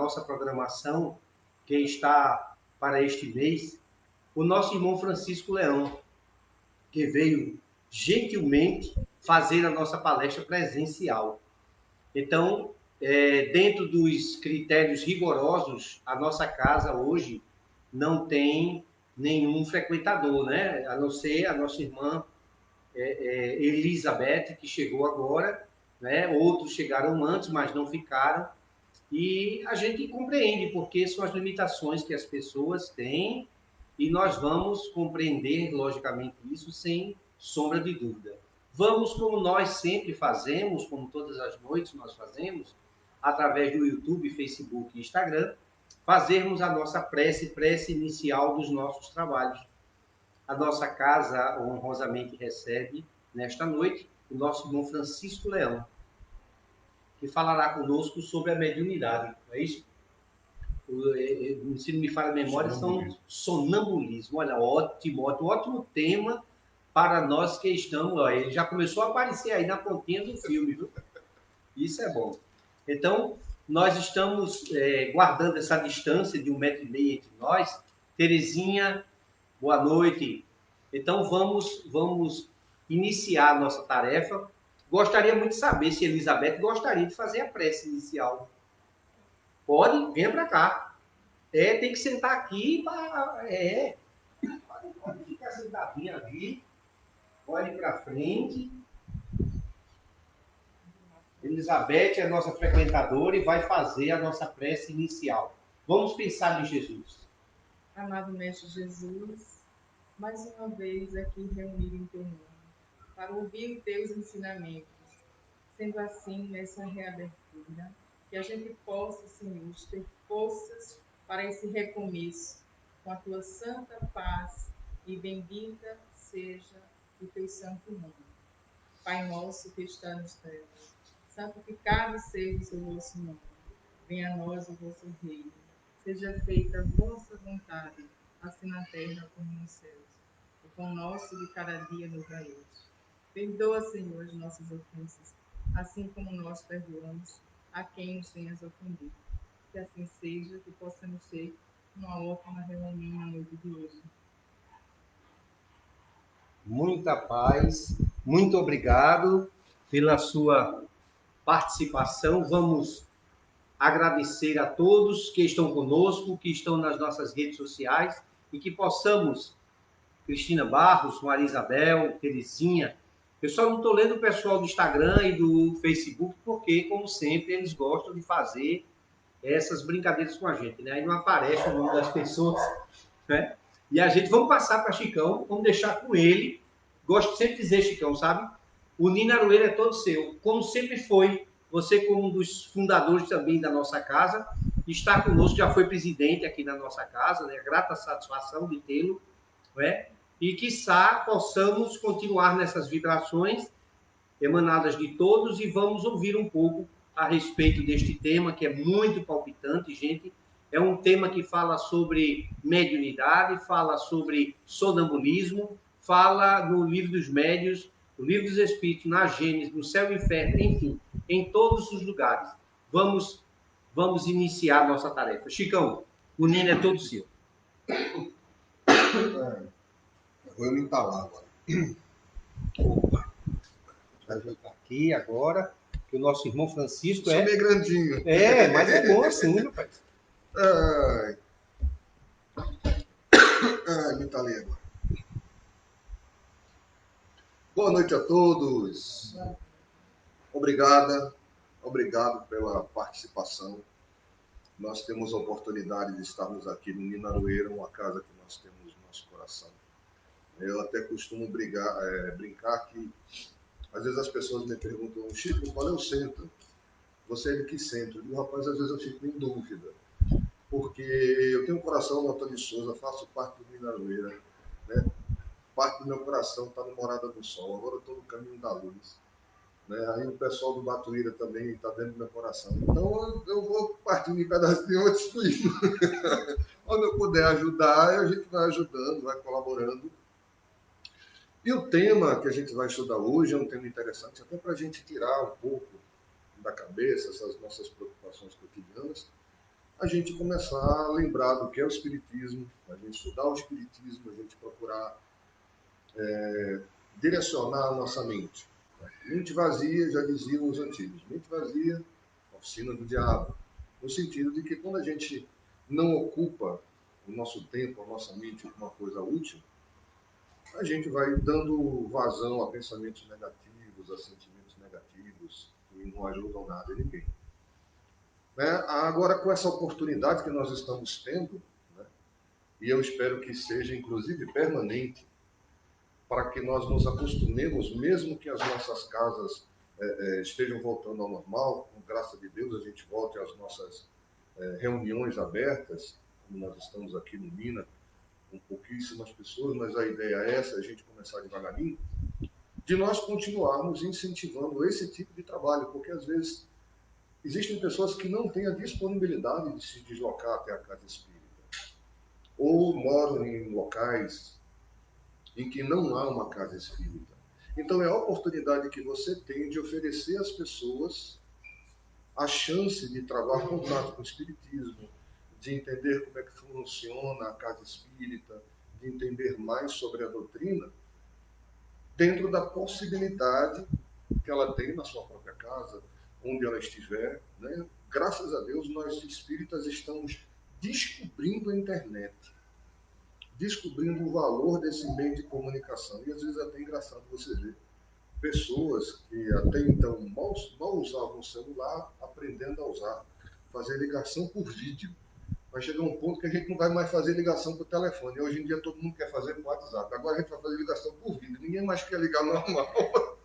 nossa programação, que está para este mês, o nosso irmão Francisco Leão, que veio gentilmente fazer a nossa palestra presencial. Então, dentro dos critérios rigorosos, a nossa casa hoje não tem nenhum frequentador, né? A não ser a nossa irmã Elizabeth, que chegou agora, né? Outros chegaram antes, mas não ficaram. E a gente compreende, porque são as limitações que as pessoas têm, e nós vamos compreender, logicamente, isso sem sombra de dúvida. Vamos, como nós sempre fazemos, como todas as noites nós fazemos, através do YouTube, Facebook e Instagram, fazermos a nossa prece inicial dos nossos trabalhos. A nossa casa honrosamente recebe, nesta noite, o nosso irmão Francisco Leão, que falará conosco sobre a mediunidade, não é isso? Se não me falha a memória, são sonambulismo. Olha, ótimo tema para nós que estamos. Ó, ele já começou a aparecer aí na pontinha do filme, viu? Isso é bom. Então, nós estamos guardando essa distância de 1,5 m entre nós. Terezinha, boa noite. Então, vamos iniciar a nossa tarefa. Gostaria muito de saber se Elizabeth gostaria de fazer a prece inicial. Pode? Venha para cá. Tem que sentar aqui. Pode ficar sentadinha ali. Olhe para frente. Elizabeth é a nossa frequentadora e vai fazer a nossa prece inicial. Vamos pensar em Jesus. Amado Mestre Jesus, mais uma vez aqui reunido em teu nome, para ouvir teus ensinamentos. Sendo assim, nessa reabertura, que a gente possa, Senhor, ter forças para esse recomeço, com a tua santa paz, e bendita seja o teu santo nome. Pai nosso que está nos céus, santificado seja o seu vosso nome. Venha a nós o vosso reino. Seja feita a vossa vontade, assim na terra como nos céus. O pão nosso de cada dia nos dai hoje. Perdoa, Senhor, as nossas ofensas, assim como nós perdoamos a quem nos tenha ofendido. Que assim seja, que possamos ter uma ótima reunião na noite de hoje. Muita paz, muito obrigado pela sua participação. Vamos agradecer a todos que estão conosco, que estão nas nossas redes sociais, e que possamos, Cristina Barros, Maria Isabel, Terezinha. Eu só não estou lendo o pessoal do Instagram e do Facebook, porque, como sempre, eles gostam de fazer essas brincadeiras com a gente, né? Aí não aparece o nome das pessoas, né? E a gente, vamos passar para Chicão, vamos deixar com ele. Gosto sempre de dizer, Chicão, sabe? O Nina Aroeira é todo seu, como sempre foi. Você, como um dos fundadores também da nossa casa, está conosco, já foi presidente aqui na nossa casa, né? Grata satisfação de tê-lo, né? E, quiçá, possamos continuar nessas vibrações emanadas de todos, e vamos ouvir um pouco a respeito deste tema, que é muito palpitante, gente. É um tema que fala sobre mediunidade, fala sobre sonambulismo, fala no Livro dos Médiuns, no Livro dos Espíritos, na Gênesis, no Céu e Inferno, enfim, em todos os lugares. Vamos iniciar a nossa tarefa. Chicão, o Nino é todo seu. Vou me entalar agora. Opa. Vai ajeitar aqui agora, que o nosso irmão Francisco Sou meio grandinho. Mas é bom assim, rapaz. Me entalei agora. Boa noite a todos. Obrigado pela participação. Nós temos a oportunidade de estarmos aqui no Nina Aroeira, uma casa que nós temos no nosso coração. Eu até costumo brincar que, às vezes as pessoas me perguntam: Chico, qual é o centro? Você é de que centro? E, rapaz, às vezes eu fico em dúvida, porque eu tenho um coração no Antônio de Souza, faço parte do Nina Aroeira, né? Parte do meu coração está no Morada do Sol, agora eu estou no caminho da luz. Né? Aí o pessoal do Batuíra também está dentro do meu coração. Então eu vou partindo em pedacinho, eu destruindo. Onde eu puder ajudar, a gente vai ajudando, vai colaborando. E o tema que a gente vai estudar hoje é um tema interessante, até para a gente tirar um pouco da cabeça essas nossas preocupações cotidianas, a gente começar a lembrar do que é o Espiritismo, a gente estudar o Espiritismo, a gente procurar direcionar a nossa mente. Mente vazia, já diziam os antigos, mente vazia, oficina do diabo. No sentido de que quando a gente não ocupa o nosso tempo, a nossa mente com uma coisa útil, a gente vai dando vazão a pensamentos negativos, a sentimentos negativos, que não ajudam nada a ninguém. Né? Agora, com essa oportunidade que nós estamos tendo, né? E eu espero que seja, inclusive, permanente, para que nós nos acostumemos, mesmo que as nossas casas estejam voltando ao normal, com graça de Deus, a gente volte às nossas reuniões abertas, como nós estamos aqui no Mina, com pouquíssimas pessoas, mas a ideia é essa, a gente começar devagarinho, de nós continuarmos incentivando esse tipo de trabalho, porque às vezes existem pessoas que não têm a disponibilidade de se deslocar até a casa espírita, ou moram em locais em que não há uma casa espírita. Então é a oportunidade que você tem de oferecer às pessoas a chance de travar contato com o espiritismo, de entender como é que funciona a casa espírita, de entender mais sobre a doutrina, dentro da possibilidade que ela tem na sua própria casa, onde ela estiver. Né? Graças a Deus, nós espíritas estamos descobrindo a internet, descobrindo o valor desse meio de comunicação. E às vezes é até engraçado você ver pessoas que até então mal usavam o celular, aprendendo a usar, fazer ligação por vídeo. Vai chegar um ponto que a gente não vai mais fazer ligação por telefone. Hoje em dia todo mundo quer fazer por WhatsApp. Agora a gente vai fazer ligação por vídeo. Ninguém mais quer ligar normal.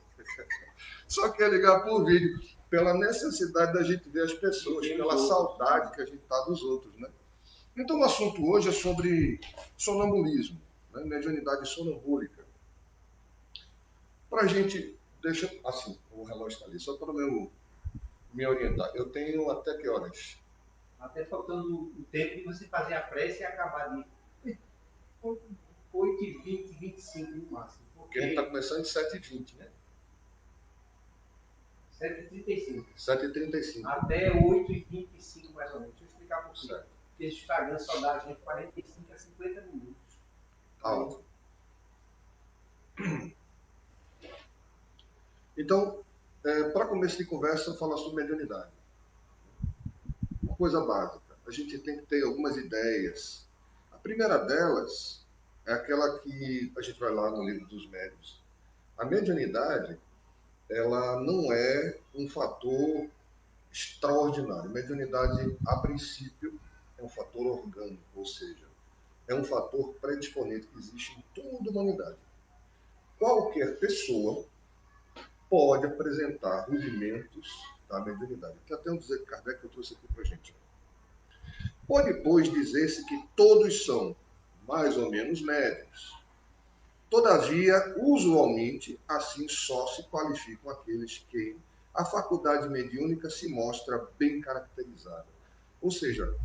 Só quer ligar por vídeo. Pela necessidade da gente ver as pessoas, pela saudade que a gente está dos outros. Né? Então o assunto hoje é sobre sonambulismo, né? Mediunidade sonambúlica. Para a gente, deixa assim, o relógio está ali, só para me orientar. Eu tenho até que horas? Até faltando o tempo de você fazer a prece e acabar de 8h20, 25 no máximo. Porque a gente está começando de 7h20, né? 7h35. 7h35. Até 8h25, mais ou menos. Deixa eu explicar por quê. Certo. Porque esse Instagram só dá a gente 45 a 50 minutos. Tá ótimo. Então, para começo de conversa, falar sobre mediunidade. Uma coisa básica. A gente tem que ter algumas ideias. A primeira delas é aquela que a gente vai lá no livro dos médiuns. A mediunidade, ela não é um fator extraordinário. Mediunidade, a princípio, é um fator orgânico, ou seja, é um fator predisponente que existe em toda a humanidade. Qualquer pessoa pode apresentar rudimentos da mediunidade. Tem até um dizer de Kardec que eu trouxe aqui para a gente. Pode, pois, dizer-se que todos são mais ou menos médios. Todavia, usualmente, assim só se qualificam aqueles que a faculdade mediúnica se mostra bem caracterizada. Ou seja,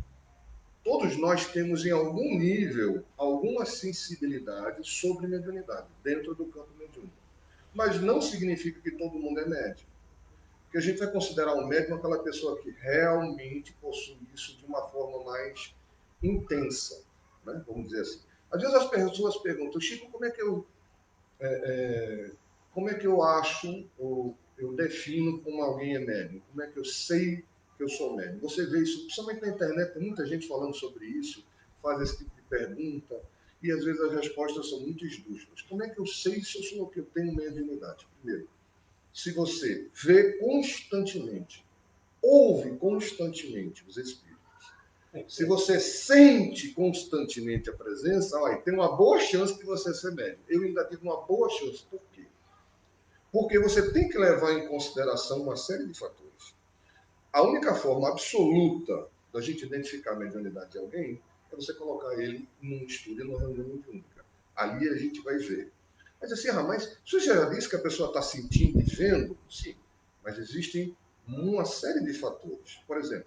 todos nós temos em algum nível, alguma sensibilidade sobre mediunidade, dentro do campo mediúnico. Mas não significa que todo mundo é médium. Porque a gente vai considerar um médium aquela pessoa que realmente possui isso de uma forma mais intensa, né? Vamos dizer assim. Às vezes as pessoas perguntam, Chico, como é que eu acho, ou eu defino como alguém é médium? Como é que eu sei que eu sou médium? Você vê isso, principalmente na internet, tem muita gente falando sobre isso, faz esse tipo de pergunta, e às vezes as respostas são muito esdrúxulas. Como é que eu sei se eu sou o que eu tenho mediunidade? Primeiro, se você vê constantemente, ouve constantemente os espíritos, se você sente constantemente a presença, olha, tem uma boa chance de você ser médium. Eu ainda tive uma boa chance. Por quê? Porque você tem que levar em consideração uma série de fatores. A única forma absoluta da gente identificar a mediunidade de alguém é você colocar ele num estudo e numa reunião mediúnica. Ali a gente vai ver. Mas assim, mas você já disse que a pessoa está sentindo e vendo? Sim. Mas existem uma série de fatores. Por exemplo,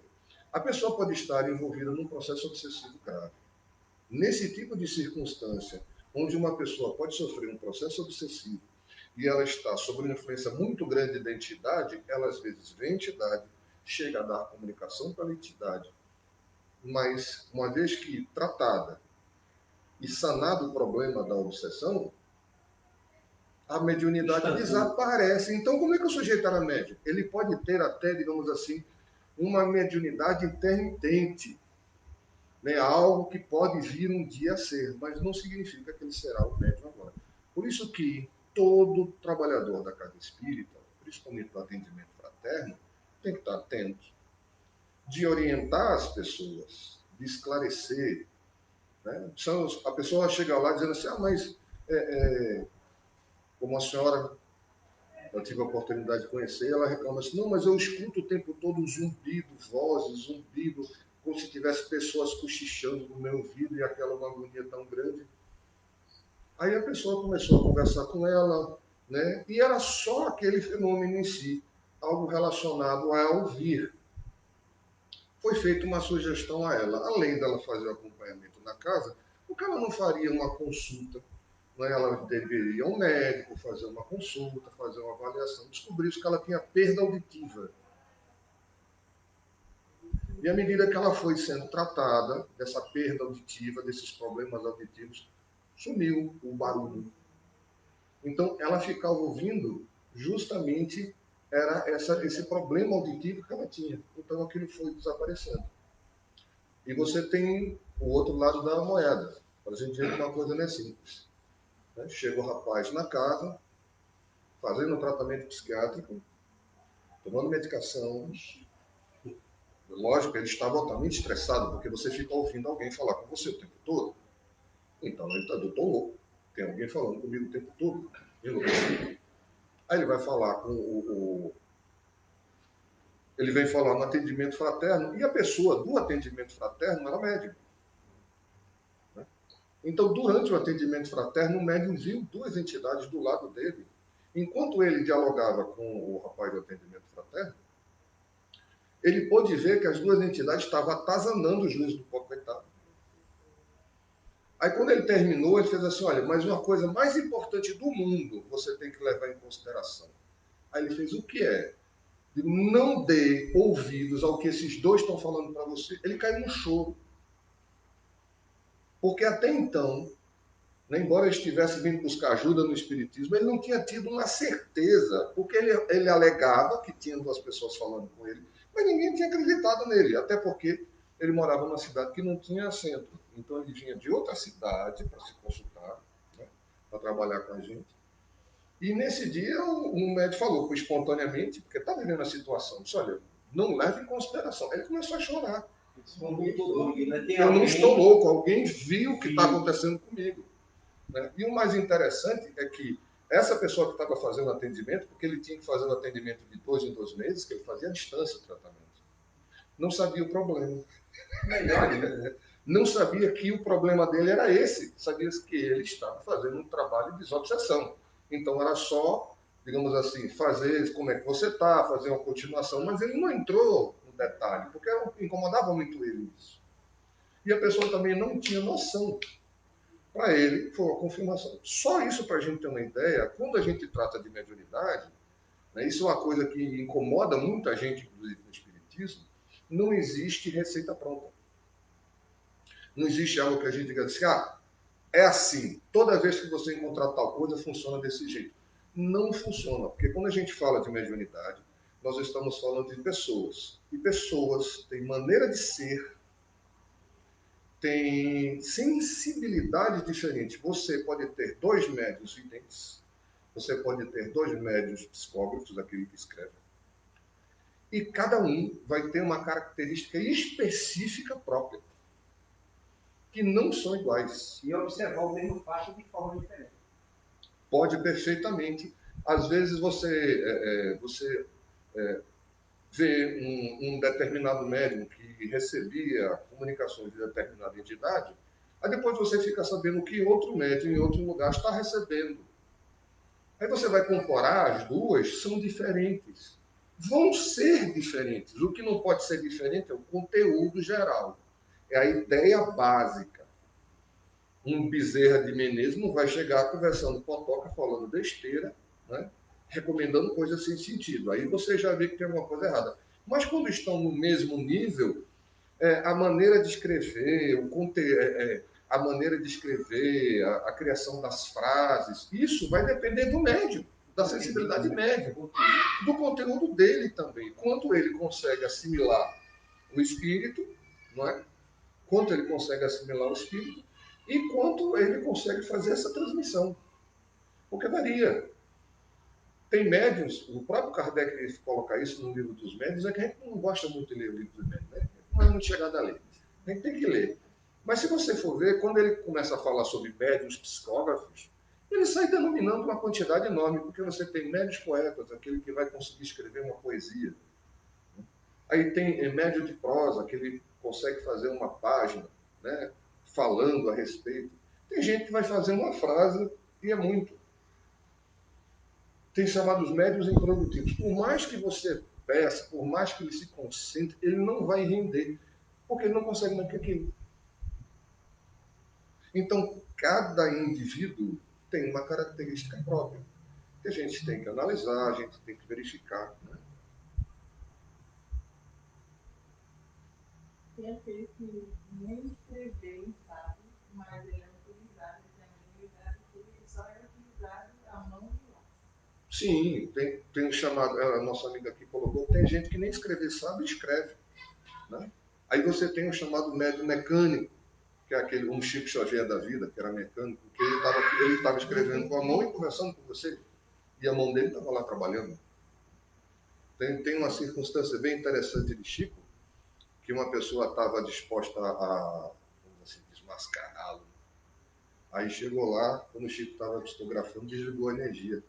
a pessoa pode estar envolvida num processo obsessivo grave. Nesse tipo de circunstância, onde uma pessoa pode sofrer um processo obsessivo e ela está sob uma influência muito grande da entidade, ela às vezes vê a entidade, chega a dar comunicação para a entidade, mas uma vez que tratada e sanado o problema da obsessão, a mediunidade desaparece. Então, como é que o sujeito era médium? Ele pode ter até, digamos assim, uma mediunidade intermitente, né? Algo que pode vir um dia a ser, mas não significa que ele será o médium agora. Por isso que todo trabalhador da casa espírita, principalmente do atendimento fraterno, tem que estar atento de orientar as pessoas, de esclarecer. Né? A pessoa chega lá dizendo assim, mas como a senhora, eu tive a oportunidade de conhecer, ela reclama assim, não, mas eu escuto o tempo todo um zumbido, vozes, zumbido, como se tivesse pessoas cochichando no meu ouvido e aquela uma agonia tão grande. Aí a pessoa começou a conversar com ela, né? E era só aquele fenômeno em si, algo relacionado a ouvir. Foi feita uma sugestão a ela, além dela fazer o acompanhamento na casa, por que ela não faria uma consulta? Né? Ela deveria ir ao médico, fazer uma consulta, fazer uma avaliação. Descobriu-se que ela tinha perda auditiva. E à medida que ela foi sendo tratada dessa perda auditiva, desses problemas auditivos, sumiu o barulho. Então, ela ficava ouvindo justamente era esse problema auditivo que ela tinha. Então, aquilo foi desaparecendo. E você tem o outro lado da moeda. Para a gente ver que uma coisa não é simples. Né? Chega o rapaz na casa, fazendo um tratamento psiquiátrico, tomando medicação. Lógico, ele estava altamente estressado, porque você fica ouvindo alguém falar com você o tempo todo. Então ele está, eu estou louco. Tem alguém falando comigo o tempo todo. Aí ele vai falar com ele vem falar no atendimento fraterno, e a pessoa do atendimento fraterno era médium. Né? Então, durante o atendimento fraterno, o médium viu duas entidades do lado dele. Enquanto ele dialogava com o rapaz do atendimento fraterno, ele pôde ver que as duas entidades estavam atazanando o juízo do pobre coitado. Aí, quando ele terminou, ele fez assim, olha, mas uma coisa mais importante do mundo você tem que levar em consideração. Aí ele fez o que é? Não dê ouvidos ao que esses dois estão falando para você. Ele caiu no choro. Porque até então, né, embora ele estivesse vindo buscar ajuda no Espiritismo, ele não tinha tido uma certeza, porque ele alegava que tinha duas pessoas falando com ele, mas ninguém tinha acreditado nele, até porque ele morava numa cidade que não tinha centro. Então ele vinha de outra cidade para se consultar, né, para trabalhar com a gente. E nesse dia o médico falou espontaneamente, porque está vivendo a situação, disse, olha, não leve em consideração. Ele começou a chorar. Eu não estou louco, alguém viu o que está acontecendo comigo. Né? E o mais interessante é que essa pessoa que estava fazendo atendimento, porque ele tinha que fazer um atendimento de 2 em 2 meses, que ele fazia à distância o tratamento, não sabia o problema. Melhor ainda. Não sabia que o problema dele era esse. Sabia que ele estava fazendo um trabalho de desobsessão. Então era só, digamos assim, fazer como é que você está, fazer uma continuação, mas ele não entrou no detalhe, porque incomodava muito ele isso. E a pessoa também não tinha noção. Para ele, foi uma confirmação. Só isso para a gente ter uma ideia, quando a gente trata de mediunidade, né, isso é uma coisa que incomoda muita gente, inclusive no Espiritismo, não existe receita pronta. Não existe algo que a gente diga assim, é assim, toda vez que você encontrar tal coisa, funciona desse jeito. Não funciona, porque quando a gente fala de mediunidade, nós estamos falando de pessoas. E pessoas têm maneira de ser, têm sensibilidade diferente. Você pode ter dois médiuns videntes, você pode ter dois médiuns psicógrafos, aquele que escreve, e cada um vai ter uma característica específica própria, que não são iguais. E observar o mesmo fato de forma diferente. Pode perfeitamente. Às vezes você vê um determinado médium que recebia comunicações de determinada entidade, aí depois você fica sabendo que outro médium em outro lugar está recebendo. Aí você vai comparar, as duas são diferentes. Vão ser diferentes. O que não pode ser diferente é o conteúdo geral. É a ideia básica. Um Bezerra de Menezes não vai chegar conversando potoca, falando besteira, né? Recomendando coisas sem sentido. Aí você já vê que tem alguma coisa errada. Mas quando estão no mesmo nível, A maneira de escrever, a maneira de escrever, a criação das frases, isso vai depender do médium, da sensibilidade média, do conteúdo dele também. Quanto ele consegue assimilar o espírito, não é? Quanto ele consegue assimilar o espírito e quanto ele consegue fazer essa transmissão. Porque varia. Tem médiums, o próprio Kardec coloca isso no livro dos médiuns, é que a gente não gosta muito de ler o livro dos médiuns, né? Não é muito chegado a ler. A gente tem que ler. Mas se você for ver, quando ele começa a falar sobre médiuns psicógrafos, ele sai denominando uma quantidade enorme, porque você tem médiuns poetas, aquele que vai conseguir escrever uma poesia. Aí tem médium de prosa, que ele consegue fazer uma página, né, falando a respeito. Tem gente que vai fazer uma frase e é muito. Tem chamados médios improdutivos. Por mais que você peça, por mais que ele se concentre, ele não vai render, porque ele não consegue mais que aquilo. Então, cada indivíduo tem uma característica própria, que a gente tem que analisar, a gente tem que verificar. Né? Tem aquele que nem escrever, sabe? Mas ele é utilizado, ele tem a habilidade que ele só é utilizado a mão de lá. Sim, tem um chamado, a nossa amiga aqui colocou, tem gente que nem escrever sabe, escreve. Né? Aí você tem o chamado médium mecânico, que é aquele um Chico Xavier da vida, que era mecânico, que ele estava escrevendo com a mão e conversando com você, e a mão dele estava lá trabalhando. Tem uma circunstância bem interessante de Chico, que uma pessoa estava disposta a vamos assim, desmascará-lo. Aí chegou lá, quando o Chico estava psicografando, desligou a energia.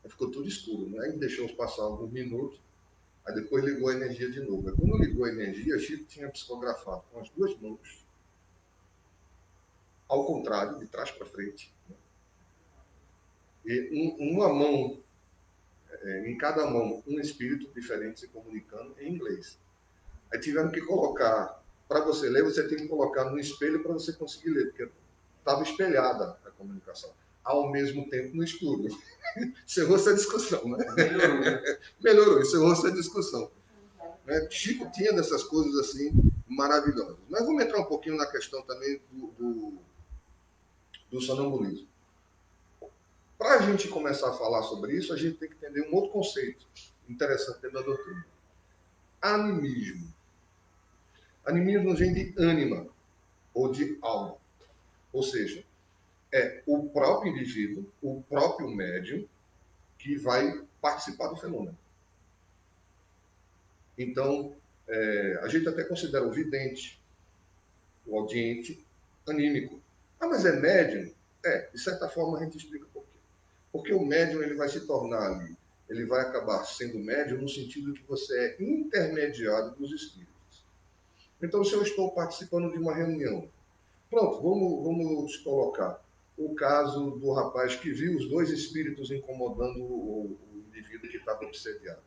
Aí ficou tudo escuro, né? Aí deixou passar alguns minutos, aí depois ligou a energia de novo. Aí quando ligou a energia, Chico tinha psicografado com as duas mãos, ao contrário, de trás para frente. Né? E uma mão, em cada mão, um espírito diferente se comunicando em inglês. Aí tiveram que colocar, para você ler, você tem que colocar no espelho para você conseguir ler, porque estava espelhada a comunicação. Ao mesmo tempo no escuro. Encerrou essa discussão, né? Melhorou, encerrou essa discussão. Né? Chico tinha dessas coisas assim maravilhosas. Mas vamos entrar um pouquinho na questão também do sonambulismo. Para a gente começar a falar sobre isso, a gente tem que entender um outro conceito interessante dentro da doutrina. Animismo. Animismo vem de ânima ou de alma. Ou seja, é o próprio indivíduo, o próprio médium, que vai participar do fenômeno. Então, a gente até considera o vidente, o audiente, anímico. Ah, mas é médium? De certa forma a gente explica por quê. Porque o médium ele vai se tornar ali, ele vai acabar sendo médium no sentido que você é intermediário dos espíritos. Então, se eu estou participando de uma reunião, pronto, vamos colocar o caso do rapaz que viu os dois espíritos incomodando o indivíduo que estava obsediado.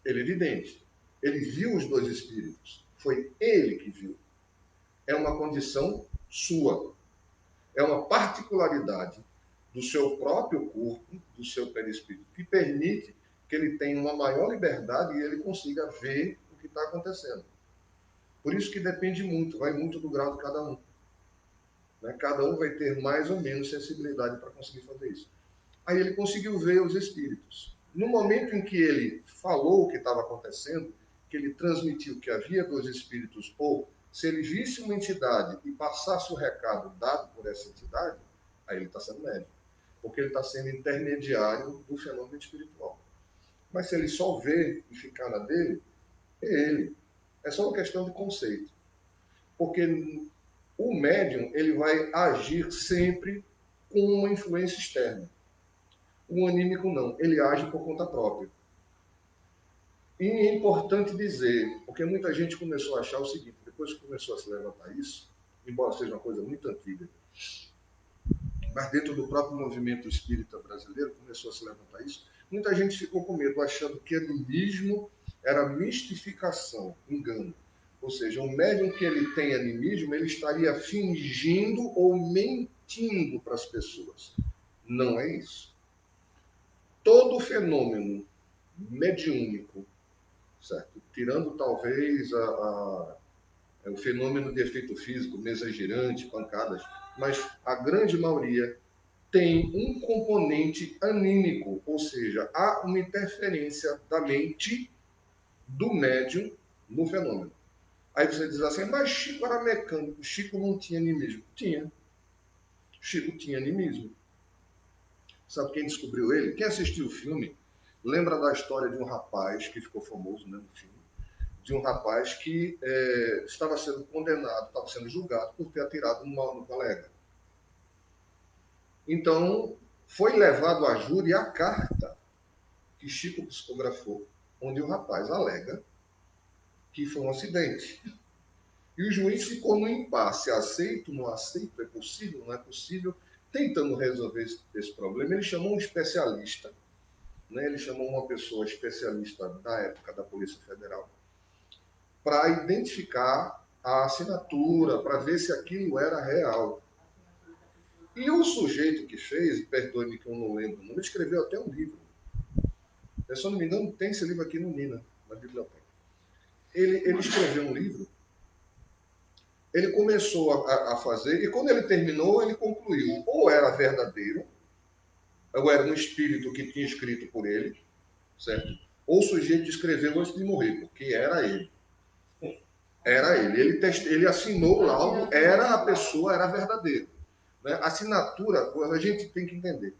Ele é evidente. Ele viu os dois espíritos. Foi ele que viu. É uma condição sua. É uma particularidade do seu próprio corpo, do seu perispírito, que permite que ele tenha uma maior liberdade e ele consiga ver o que está acontecendo. Por isso que depende muito, vai muito do grau de cada um. Né? Cada um vai ter mais ou menos sensibilidade para conseguir fazer isso. Aí ele conseguiu ver os espíritos. No momento em que ele falou o que estava acontecendo, que ele transmitiu que havia dois espíritos, ou se ele visse uma entidade e passasse o recado dado por essa entidade, aí ele está sendo médium. Porque ele está sendo intermediário do fenômeno espiritual. Mas se ele só vê e ficar na dele, é ele. É só uma questão de conceito. Porque o médium ele vai agir sempre com uma influência externa. O anímico não, ele age por conta própria. E é importante dizer, porque muita gente começou a achar o seguinte, depois que começou a se levantar isso, embora seja uma coisa muito antiga, mas dentro do próprio movimento espírita brasileiro começou a se levantar isso, muita gente ficou com medo, achando que animismo era mistificação, engano. Ou seja, um médium que ele tem animismo, ele estaria fingindo ou mentindo para as pessoas. Não é isso. Todo fenômeno mediúnico, certo? Tirando talvez o fenômeno de efeito físico, mesa girante, pancadas, mas a grande maioria tem um componente anímico, ou seja, há uma interferência da mente do médium no fenômeno. Aí você diz assim, mas Chico era mecânico, Chico não tinha animismo. Tinha. Chico tinha animismo. Sabe quem descobriu ele? Quem assistiu o filme lembra da história de um rapaz que ficou famoso, né, no filme, de um rapaz que estava sendo condenado, estava sendo julgado por ter atirado no colega. Então, foi levado à júri a carta que Chico psicografou, onde o rapaz alega que foi um acidente. E o juiz ficou no impasse, aceito, não aceito, é possível, não é possível, tentando resolver esse problema. Ele chamou um especialista, né? Ele chamou uma pessoa especialista da época da Polícia Federal, para identificar a assinatura, para ver se aquilo era real. E o sujeito que fez, perdoe-me que eu não lembro o nome, escreveu até um livro. Se eu não me engano, tem esse livro aqui no Nina, na biblioteca. Ele escreveu um livro, ele começou a fazer, e quando ele terminou, ele concluiu, ou era verdadeiro, ou era um espírito que tinha escrito por ele, certo? Ou o sujeito escreveu antes de morrer, porque era ele. Era ele. Ele assinou o laudo, era a pessoa, era verdadeiro. Né? A assinatura, a gente tem que entender.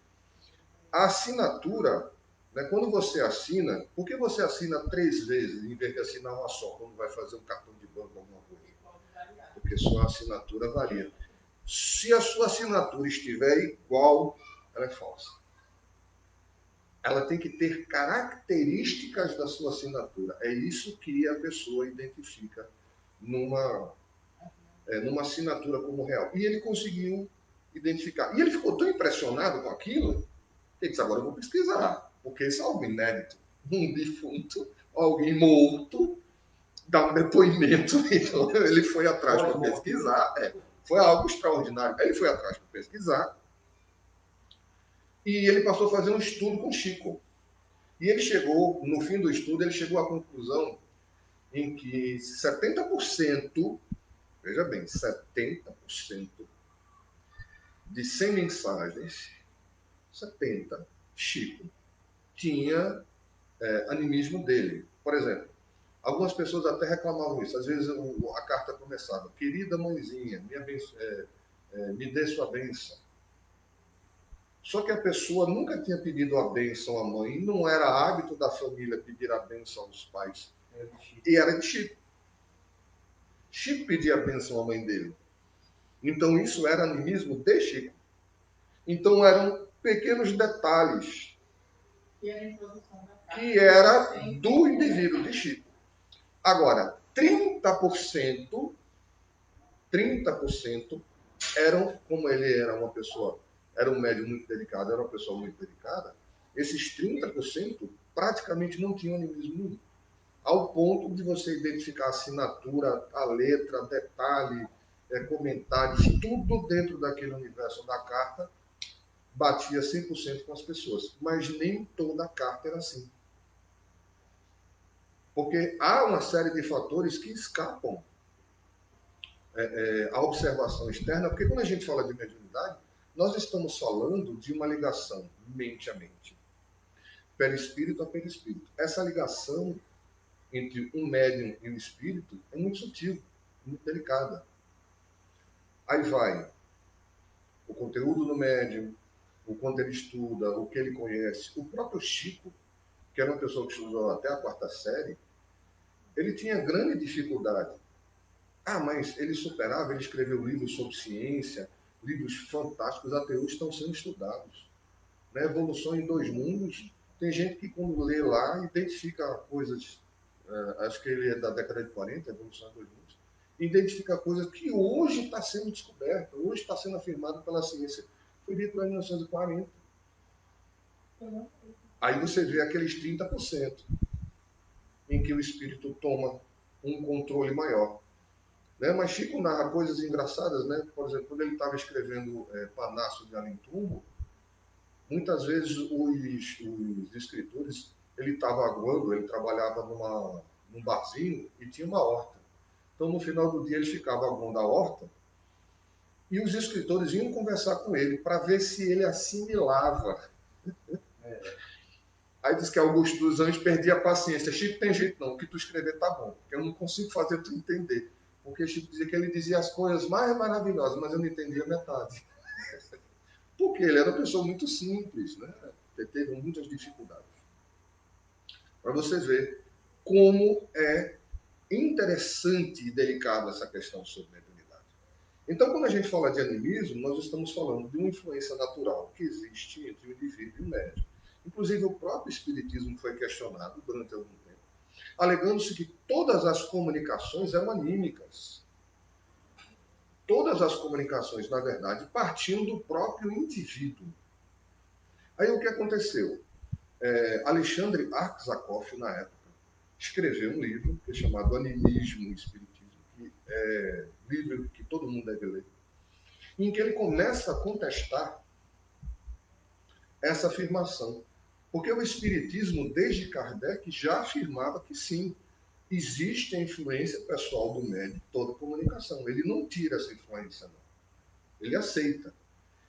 A assinatura, né, quando você assina, por que você assina 3 vezes em vez de assinar uma só, quando vai fazer um cartão de banco, alguma coisa? Porque sua assinatura varia. Se a sua assinatura estiver igual, ela é falsa. Ela tem que ter características da sua assinatura. É isso que a pessoa identifica numa assinatura como real. E ele conseguiu identificar. E ele ficou tão impressionado com aquilo, que ele disse, agora eu vou pesquisar, porque isso é algo inédito. Um defunto, alguém morto, dá um depoimento. Então ele foi atrás para pesquisar. Foi algo extraordinário. Ele foi atrás para pesquisar e ele passou a fazer um estudo com Chico. E ele chegou, no fim do estudo, ele chegou à conclusão em que 70%, veja bem, 70% de 100 mensagens, 70, Chico tinha animismo dele. Por exemplo, algumas pessoas até reclamavam isso. Às vezes a carta começava, querida mãezinha, me dê sua bênção. Só que a pessoa nunca tinha pedido a bênção à mãe, e não era hábito da família pedir a bênção aos pais. E era de Chico. Chico pedia a bênção à mãe dele. Então isso era animismo de Chico. Então eram pequenos detalhes que era do indivíduo de Chico. Agora, 30% eram, como ele era uma pessoa, era um médium muito delicado, era uma pessoa muito delicada, esses 30% praticamente não tinham animismo nenhum. Ao ponto de você identificar a assinatura, a letra, detalhe, comentários, tudo dentro daquele universo da carta, batia 100% com as pessoas. Mas nem toda a carta era assim. Porque há uma série de fatores que escapam à observação externa, porque quando a gente fala de mediunidade, nós estamos falando de uma ligação mente a mente, perispírito a perispírito. Essa ligação entre um médium e o espírito é muito sutil, muito delicada. Aí vai o conteúdo do médium, o quanto ele estuda, o que ele conhece. O próprio Chico, que era uma pessoa que estudou até a 4ª série, ele tinha grande dificuldade. Mas ele superava, ele escreveu livros sobre ciência, livros fantásticos, até hoje estão sendo estudados. Na Evolução em Dois Mundos, tem gente que quando lê lá, identifica coisas, acho que ele é da década de 40, Evolução em Dois Mundos, identifica coisas que hoje está sendo descoberta, hoje está sendo afirmado pela ciência. Foi dito lá em 1940. Aí você vê aqueles 30% em que o espírito toma um controle maior. Né? Mas Chico narra coisas engraçadas, né? Por exemplo, quando ele estava escrevendo Panácio de Além Túmulo, muitas vezes os escritores, ele estava aguando, ele trabalhava num barzinho e tinha uma horta. Então, no final do dia, ele ficava aguando a horta e os escritores iam conversar com ele para ver se ele assimilava. Aí diz que Augusto dos Anjos perdia a paciência. Chico, tem jeito não, o que tu escrever tá bom, porque eu não consigo fazer tu entender. Porque Chico dizia que ele dizia as coisas mais maravilhosas, mas eu não entendia metade. Porque ele era uma pessoa muito simples, né? Ele teve muitas dificuldades. Para você ver como é interessante e delicada essa questão sobre mediunidade. Então, quando a gente fala de animismo, nós estamos falando de uma influência natural que existe entre o indivíduo e o médium. Inclusive, o próprio Espiritismo foi questionado durante algum tempo, alegando-se que todas as comunicações eram anímicas. Todas as comunicações, na verdade, partiam do próprio indivíduo. Aí o que aconteceu? Alexandre Aksakov, na época, escreveu um livro que é chamado Animismo e Espiritismo, que é um livro que todo mundo deve ler, em que ele começa a contestar essa afirmação. Porque o Espiritismo, desde Kardec, já afirmava que sim, existe a influência pessoal do médium em toda comunicação. Ele não tira essa influência, não. Ele aceita.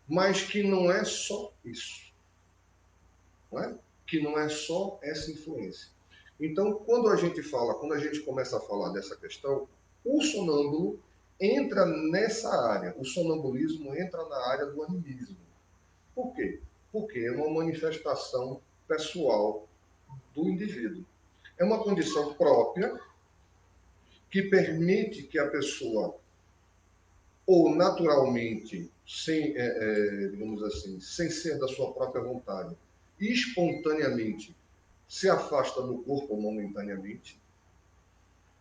Mas que não é só isso. Não é? Que não é só essa influência. Então, quando a gente começa a falar dessa questão, o sonâmbulo entra nessa área. O sonambulismo entra na área do animismo. Por quê? Porque é uma manifestação pessoal do indivíduo. É uma condição própria que permite que a pessoa, ou naturalmente, digamos assim, sem ser da sua própria vontade, espontaneamente se afasta do corpo momentaneamente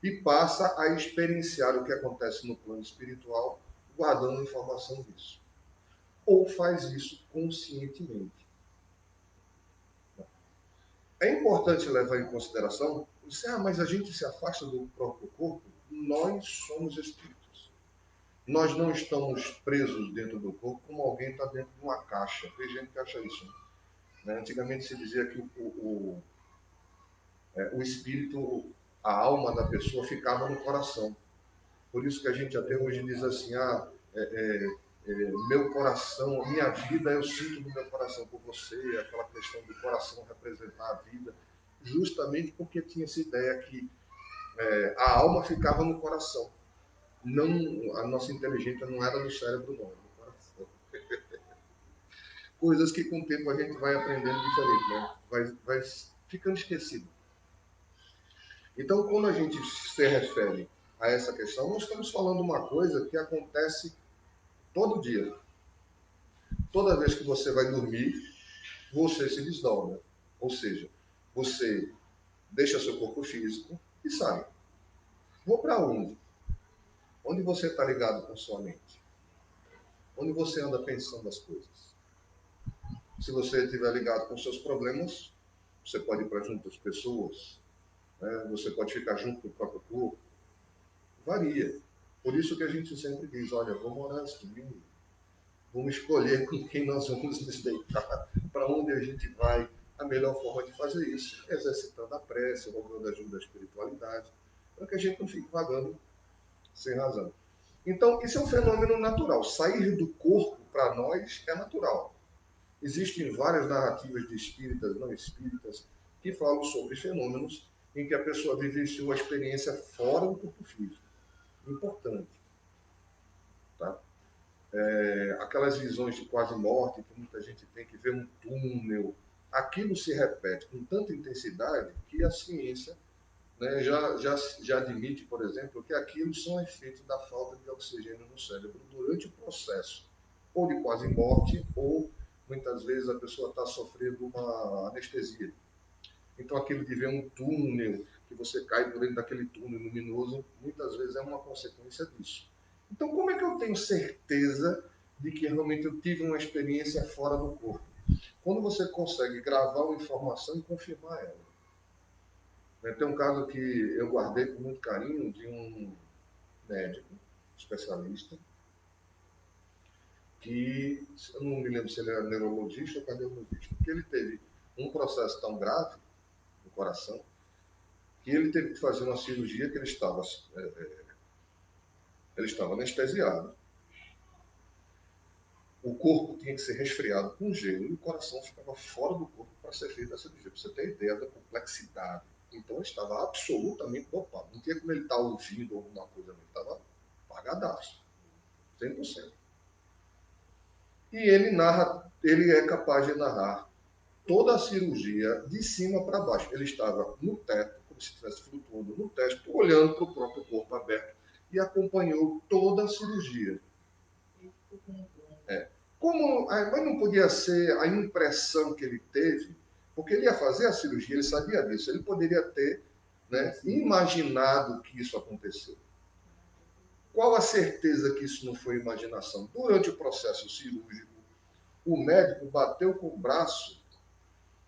e passa a experienciar o que acontece no plano espiritual, guardando informação disso. Ou faz isso conscientemente. É importante levar em consideração, mas a gente se afasta do próprio corpo? Nós somos espíritos. Nós não estamos presos dentro do corpo como alguém está dentro de uma caixa. Tem gente que acha isso. Né? Antigamente se dizia que o espírito, a alma da pessoa ficava no coração. Por isso que a gente até hoje diz assim, meu coração, minha vida eu sinto no meu coração por você, aquela questão do coração representar a vida, justamente porque tinha essa ideia que a alma ficava no coração. Não, a nossa inteligência não era no cérebro, não, era no coração. Coisas que com o tempo a gente vai aprendendo diferente, né? Vai ficando esquecido. Então, quando a gente se refere a essa questão, nós estamos falando uma coisa que acontece todo dia. Toda vez que você vai dormir, você se desdobra. Ou seja, você deixa seu corpo físico e sai. Vou para onde? Onde você está ligado com sua mente? Onde você anda pensando as coisas? Se você estiver ligado com seus problemas, você pode ir para junto das pessoas, né? Você pode ficar junto do próprio corpo. Varia. Por isso que a gente sempre diz, olha, vamos orar assim, vamos escolher com quem nós vamos nos deitar, para onde a gente vai. A melhor forma de fazer isso é exercitando a prece, rogando ajuda da espiritualidade, para que a gente não fique vagando sem razão. Então, isso é um fenômeno natural. Sair do corpo, para nós, é natural. Existem várias narrativas de espíritas, não espíritas, que falam sobre fenômenos em que a pessoa vivenciou a experiência fora do corpo físico. Importante. Tá? Aquelas visões de quase morte que muita gente tem, que vê um túnel, aquilo se repete com tanta intensidade que a ciência, né, já admite, por exemplo, que aquilo são efeitos da falta de oxigênio no cérebro durante o processo, ou de quase morte, ou muitas vezes a pessoa está sofrendo uma anestesia. Então, aquilo de ver um túnel, que você cai por dentro daquele túnel luminoso, muitas vezes é uma consequência disso. Então, como é que eu tenho certeza de que realmente eu tive uma experiência fora do corpo? Quando você consegue gravar uma informação e confirmar ela. Tem um caso que eu guardei com muito carinho de um médico, especialista, que, eu não me lembro se ele era neurologista ou cardiologista, porque ele teve um processo tão grave no coração, que ele teve que fazer uma cirurgia que ele estava anestesiado. O corpo tinha que ser resfriado com gelo e o coração ficava fora do corpo para ser feita a cirurgia. Para você ter ideia da complexidade. Então ele estava absolutamente dopado. Não tinha como ele estar ouvindo alguma coisa, ele estava apagadaço, 100%. E ele é capaz de narrar toda a cirurgia de cima para baixo. Ele estava no teto, como se estivesse flutuando no teto, olhando para o próprio corpo aberto e acompanhou toda a cirurgia. Mas não podia ser a impressão que ele teve, porque ele ia fazer a cirurgia, ele sabia disso, ele poderia ter, né, imaginado que isso aconteceu. Qual a certeza que isso não foi imaginação? Durante o processo cirúrgico, o médico bateu com o braço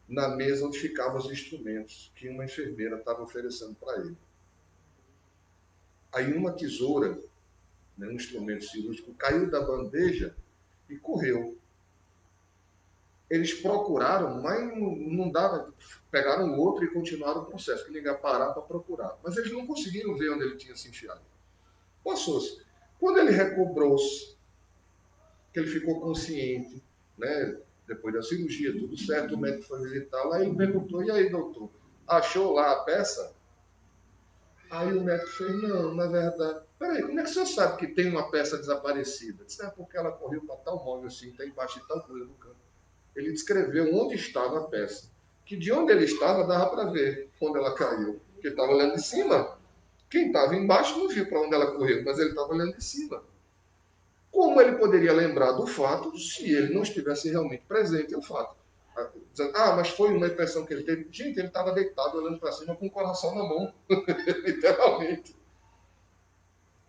na mesa onde ficavam os instrumentos que uma enfermeira estava oferecendo para ele. Aí uma tesoura, né, um instrumento cirúrgico, caiu da bandeja e correu. Eles procuraram, mas não dava, pegaram outro e continuaram o processo, que ninguém ia parar para procurar. Mas eles não conseguiram ver onde ele tinha se enfiado. Passou-se. Quando ele recobrou-se, que ele ficou consciente, né, depois da cirurgia, tudo certo, o médico foi visitá-lo, aí ele perguntou, e aí, doutor, achou lá a peça? Aí o médico fez, não, na verdade, peraí, como é que o senhor sabe que tem uma peça desaparecida? Disse, porque ela correu para tal móvel assim, está embaixo de tal coisa no canto. Ele descreveu onde estava a peça. Que de onde ele estava dava para ver quando ela caiu. Porque ele estava olhando de cima. Quem estava embaixo não viu para onde ela correu, mas ele estava olhando de cima. Como ele poderia lembrar do fato se ele não estivesse realmente presente no fato? Mas foi uma impressão que ele teve. Gente, ele estava deitado olhando para cima com o coração na mão. Literalmente.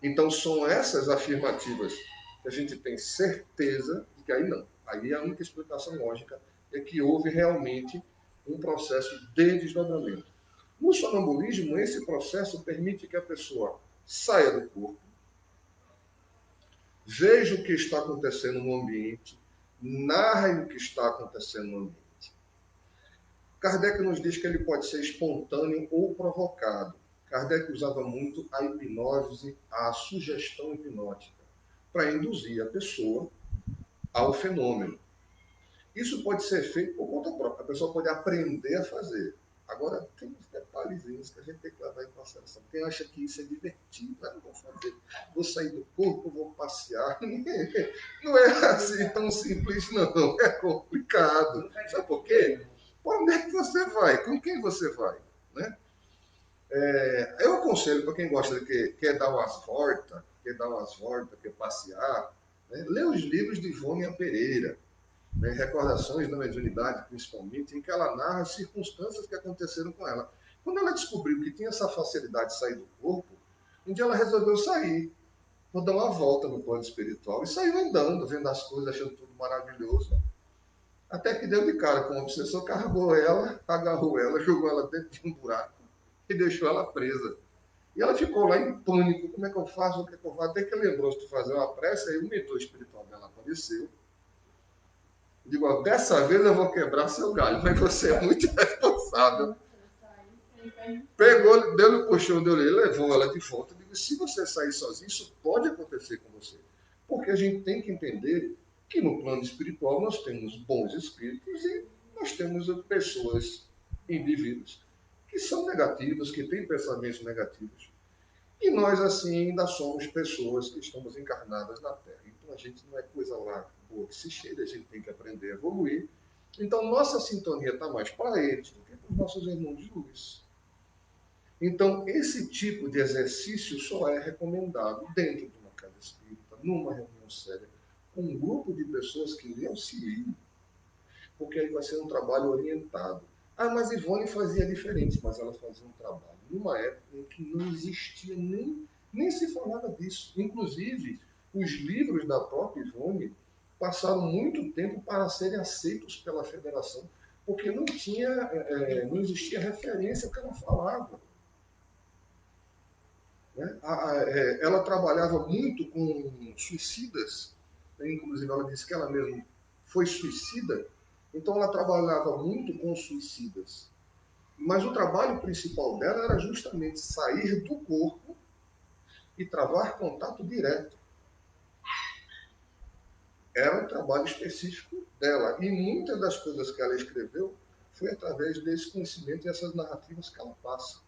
Então são essas afirmativas que a gente tem certeza de que aí não. Aí a única explicação lógica é que houve realmente um processo de desdobramento. No sonambulismo, esse processo permite que a pessoa saia do corpo, veja o que está acontecendo no ambiente, narre o que está acontecendo no ambiente. Kardec nos diz que ele pode ser espontâneo ou provocado. Kardec usava muito a hipnose, a sugestão hipnótica, para induzir a pessoa ao fenômeno. Isso pode ser feito por conta própria. A pessoa pode aprender a fazer. Agora, tem uns detalhezinhos que a gente tem que levar em consideração. Quem acha que isso é divertido, não vou fazer. Vou sair do corpo, vou passear. Não é assim tão simples, não. É complicado. Sabe por quê? Por onde é que você vai? Com quem você vai? Né? Eu aconselho para quem gosta de quer dar umas voltas, quer passear, né? Lê os livros de Ivone Pereira. Né, Recordações da Mediunidade, principalmente, em que ela narra as circunstâncias que aconteceram com ela. Quando ela descobriu que tinha essa facilidade de sair do corpo, um dia ela resolveu sair, vou dar uma volta no plano espiritual, e saiu andando, vendo as coisas, achando tudo maravilhoso. Até que deu de cara com o obsessor, carregou ela, agarrou ela, jogou ela dentro de um buraco e deixou ela presa. E ela ficou lá em pânico, como é que eu faço, o que é que eu faço? Até que lembrou-se de fazer uma prece, aí o mentor espiritual dela apareceu. Digo, dessa vez eu vou quebrar seu galho, mas você é muito responsável. Pegou, deu-lhe o puxão, deu-lhe, levou ela de volta. Digo, se você sair sozinho, isso pode acontecer com você. Porque a gente tem que entender que no plano espiritual nós temos bons espíritos e nós temos pessoas, indivíduos, que são negativos, que têm pensamentos negativos. E nós, assim, ainda somos pessoas que estamos encarnadas na Terra. Então, a gente não é coisa lá boa que se cheira, a gente tem que aprender a evoluir. Então, nossa sintonia está mais para eles do que para os nossos irmãos de luz. Então, esse tipo de exercício só é recomendado dentro de uma casa espírita, numa reunião séria, com um grupo de pessoas que lhe auxiliem, porque aí vai ser um trabalho orientado. Mas Ivone fazia diferente, mas ela fazia um trabalho numa época em que não existia nem se falava disso. Inclusive, os livros da própria Ivone passaram muito tempo para serem aceitos pela federação, porque não existia referência ao que ela falava. Né? Ela trabalhava muito com suicidas, né? Inclusive ela disse que ela mesma foi suicida, então ela trabalhava muito com suicidas. Mas o trabalho principal dela era justamente sair do corpo e travar contato direto. Era um trabalho específico dela. E muitas das coisas que ela escreveu foi através desse conhecimento e essas narrativas que ela passa.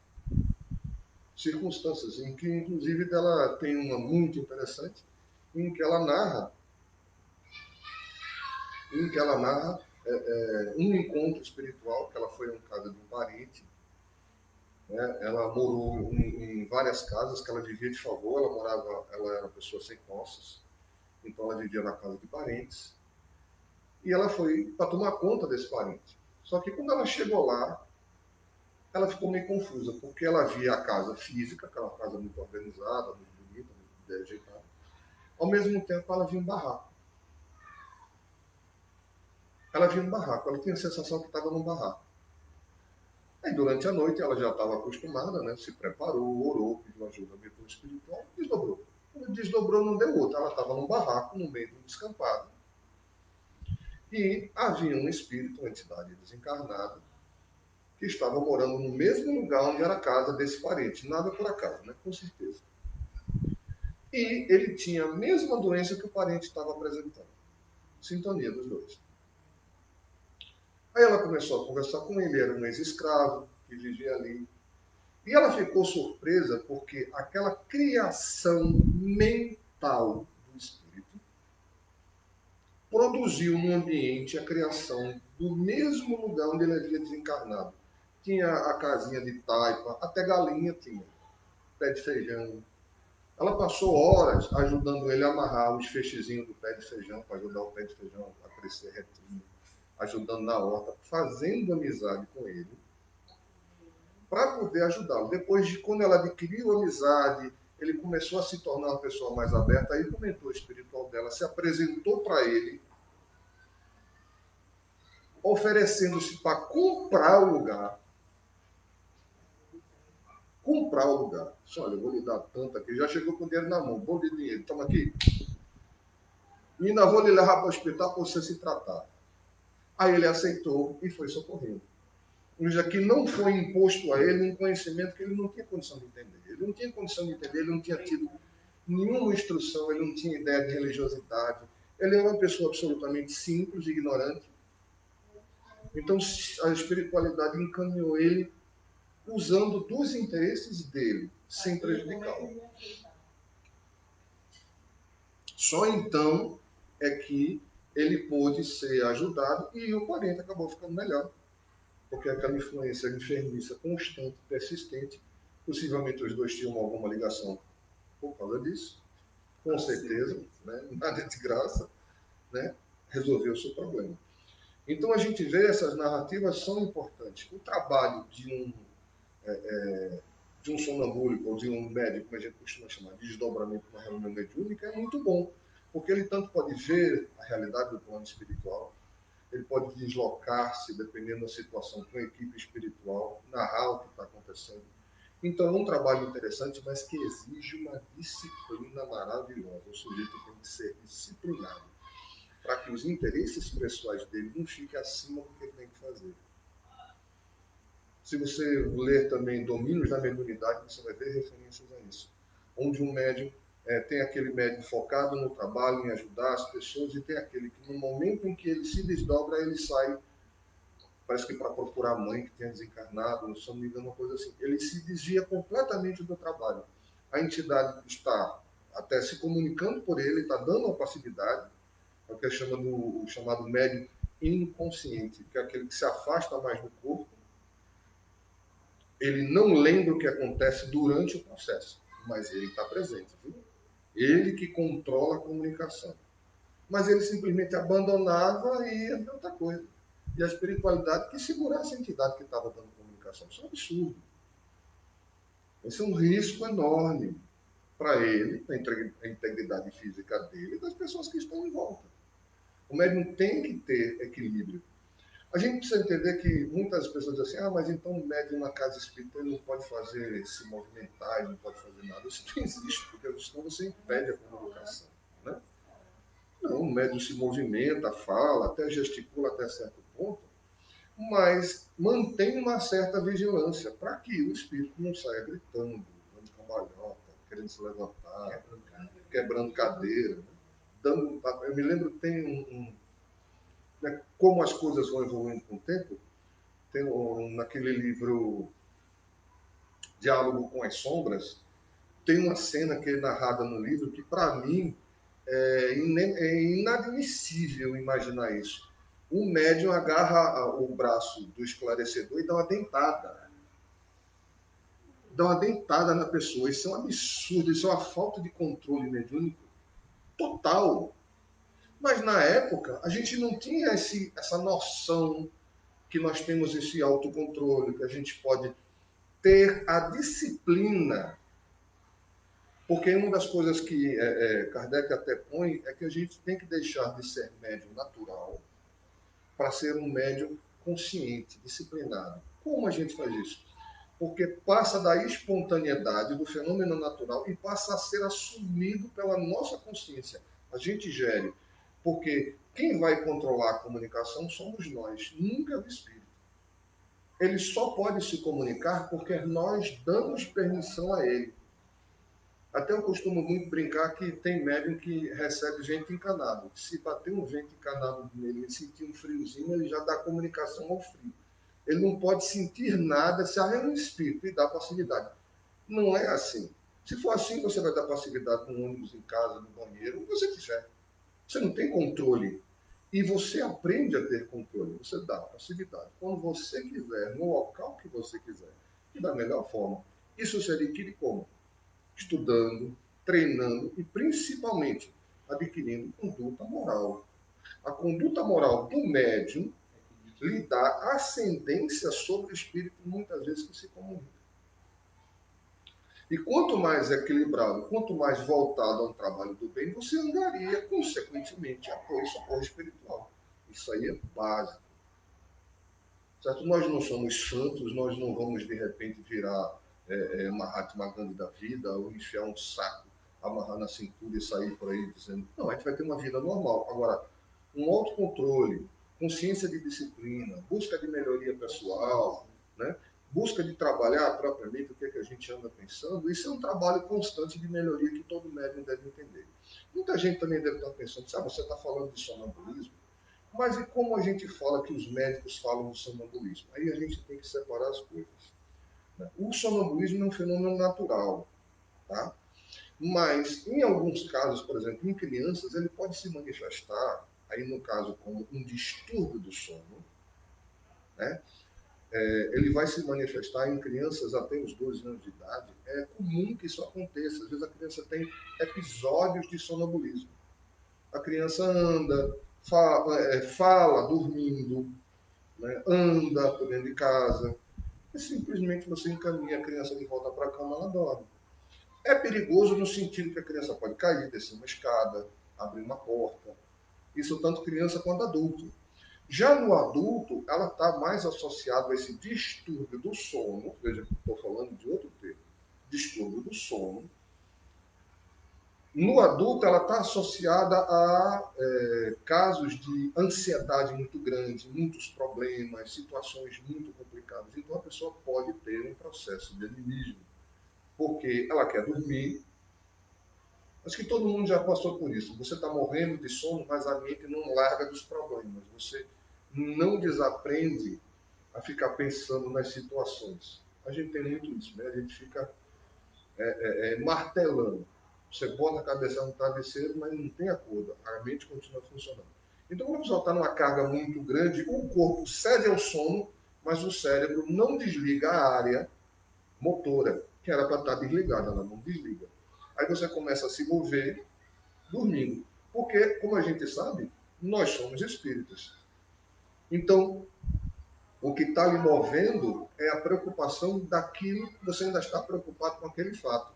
Circunstâncias em que, inclusive, ela tem uma muito interessante, em que ela narra um encontro espiritual, que ela foi em casa de um parente, né? Ela morou em várias casas, que ela vivia de favor, ela era uma pessoa sem posses, então ela vivia na casa de parentes, e ela foi para tomar conta desse parente. Só que quando ela chegou lá, ela ficou meio confusa, porque ela via a casa física, que era uma casa muito organizada, muito bonita, muito bem ajeitada. Ao mesmo tempo, ela via um barraco. Ela tinha a sensação que estava num barraco. Aí, durante a noite, ela já estava acostumada, né? Se preparou, orou, pediu ajuda ao espiritual, desdobrou. Quando desdobrou, não deu outra. Ela estava num barraco, no meio de um descampado. E havia um espírito, uma entidade desencarnada, que estava morando no mesmo lugar onde era a casa desse parente. Nada por acaso, né? Com certeza. E ele tinha a mesma doença que o parente estava apresentando. Sintonia dos dois. Aí ela começou a conversar com ele, era um ex-escravo que vivia ali. E ela ficou surpresa porque aquela criação mental do espírito produziu no ambiente a criação do mesmo lugar onde ele havia desencarnado. Tinha a casinha de taipa, até galinha tinha, pé de feijão. Ela passou horas ajudando ele a amarrar os feixezinhos do pé de feijão, para ajudar o pé de feijão a crescer retinho, ajudando na horta, fazendo amizade com ele, para poder ajudá-lo. Depois de quando ela adquiriu amizade, ele começou a se tornar uma pessoa mais aberta, aí o mentor espiritual dela se apresentou para ele, oferecendo-se para comprar o lugar. Comprar o lugar. Disse, olha, eu vou lhe dar tanto aqui. Já chegou com o dinheiro na mão, bom de dinheiro, toma aqui. E ainda vou lhe levar para o hospital para você se tratar. Aí ele aceitou e foi socorrido. Já que não foi imposto a ele um conhecimento que ele não tinha condição de entender. Ele não tinha condição de entender, ele não tinha tido nenhuma instrução, ele não tinha ideia de religiosidade. Ele era uma pessoa absolutamente simples, ignorante. Então a espiritualidade encaminhou ele usando dos interesses dele, sem prejudicá-lo. Só então é que ele pôde ser ajudado e o parente acabou ficando melhor. Porque aquela influência enfermiça constante, persistente, possivelmente os dois tinham alguma ligação por causa disso, com certeza, né? Nada de graça, né? Resolveu o seu problema. Então a gente vê essas narrativas são importantes. O trabalho de um sonambúlico ou de um médico, como a gente costuma chamar, de desdobramento numa reunião mediúnica, é muito bom, porque ele tanto pode ver a realidade do plano espiritual, ele pode deslocar-se, dependendo da situação, com a equipe espiritual, narrar o que está acontecendo. Então é um trabalho interessante, mas que exige uma disciplina maravilhosa. O sujeito tem que ser disciplinado para que os interesses pessoais dele não fiquem acima do que ele tem que fazer. Se você ler também Domínios da Mediunidade, você vai ver referências a isso. Onde um médium tem aquele médium focado no trabalho, em ajudar as pessoas, e tem aquele que no momento em que ele se desdobra, ele sai, parece que para procurar a mãe que tenha desencarnado, se não me engano, uma coisa assim. Ele se desvia completamente do trabalho. A entidade está até se comunicando por ele, está dando uma passividade, é o que é o chamado médium inconsciente, que é aquele que se afasta mais do corpo. Ele não lembra o que acontece durante o processo, mas ele está presente, viu? Ele que controla a comunicação. Mas ele simplesmente abandonava e ia ver outra coisa. E a espiritualidade que segurasse a entidade que estava dando comunicação. Isso é um absurdo. Esse é um risco enorme para ele, a integridade física dele e das pessoas que estão em volta. O médium tem que ter equilíbrio. A gente precisa entender que muitas pessoas dizem assim, mas então o médium na casa espírita ele não pode fazer, se movimentar, ele não pode fazer nada. Isso não existe, porque senão você impede a comunicação. Né? Não, o médium se movimenta, fala, até gesticula até certo ponto, mas mantém uma certa vigilância para que o espírito não saia gritando, dando cambalhota, querendo se levantar, quebrando cadeira, né? Dando, eu me lembro que tem né, como as coisas vão evoluindo com o tempo, tem naquele livro Diálogo com as Sombras, tem uma cena que é narrada no livro que, para mim, é inadmissível imaginar isso. O médium agarra o braço do esclarecedor e dá uma dentada. Dá uma dentada na pessoa. Isso é um absurdo, isso é uma falta de controle mediúnico total. Mas na época, a gente não tinha essa noção que nós temos esse autocontrole, que a gente pode ter a disciplina. Porque uma das coisas que Kardec até põe é que a gente tem que deixar de ser médium natural para ser um médium consciente, disciplinado. Como a gente faz isso? Porque passa da espontaneidade do fenômeno natural e passa a ser assumido pela nossa consciência. A gente gere. Porque quem vai controlar a comunicação somos nós, nunca o espírito. Ele só pode se comunicar porque nós damos permissão a ele. Até eu costumo muito brincar que tem médium que recebe gente encanado. Se bater um vento encanado nele, ele sentir um friozinho, ele já dá comunicação ao frio. Ele não pode sentir nada se há um espírito e dá passividade. Não é assim. Se for assim, você vai dar passividade no ônibus, em casa, no banheiro, o que você quiser. Você não tem controle. E você aprende a ter controle. Você dá passividade quando você quiser, no local que você quiser, e da melhor forma. Isso se adquire como? Estudando, treinando e principalmente adquirindo conduta moral. A conduta moral do médium lhe dá ascendência sobre o espírito muitas vezes que se comunica. E quanto mais equilibrado, quanto mais voltado a um trabalho do bem, você andaria, consequentemente, apoio e socorro espiritual. Isso aí é básico. Certo? Nós não somos santos, nós não vamos, de repente, virar Mahatma Gandhi da vida, ou enfiar um saco, amarrar na cintura e sair por aí dizendo, não, a gente vai ter uma vida normal. Agora, um autocontrole, consciência de disciplina, busca de melhoria pessoal, né? Busca de trabalhar propriamente o que, é que a gente anda pensando, isso é um trabalho constante de melhoria que todo médium deve entender. Muita gente também deve estar pensando, sabe, você está falando de sonambulismo, mas e como a gente fala que os médicos falam do sonambulismo? Aí a gente tem que separar as coisas. Né? O sonambulismo é um fenômeno natural, tá? Mas em alguns casos, por exemplo, em crianças, ele pode se manifestar, aí no caso como um distúrbio do sono, né? Ele vai se manifestar em crianças até os 12 anos de idade. É comum que isso aconteça. Às vezes a criança tem episódios de sonambulismo. A criança anda, fala dormindo, né? Anda por dentro de casa, e simplesmente você encaminha a criança de volta para a cama, ela dorme. É perigoso no sentido que a criança pode cair, descer uma escada, abrir uma porta. Isso tanto criança quanto adulto. Já no adulto, ela está mais associada a esse distúrbio do sono. Veja que estou falando de outro termo. Distúrbio do sono. No adulto, ela está associada a casos de ansiedade muito grande, muitos problemas, situações muito complicadas. Então, a pessoa pode ter um processo de animismo, porque ela quer dormir. Acho que todo mundo já passou por isso. Você está morrendo de sono, mas a mente não larga dos problemas. Você não desaprende a ficar pensando nas situações. A gente tem muito isso, né? A gente fica martelando. Você bota a cabeça no travesseiro, mas não tem acordo. A mente continua funcionando. Então, quando a pessoa está numa carga muito grande, o corpo cede ao sono, mas o cérebro não desliga a área motora, que era para estar desligada, ela não desliga. Aí você começa a se mover dormindo. Porque, como a gente sabe, nós somos espíritos. Então, o que está lhe movendo é a preocupação daquilo que você ainda está preocupado com aquele fato.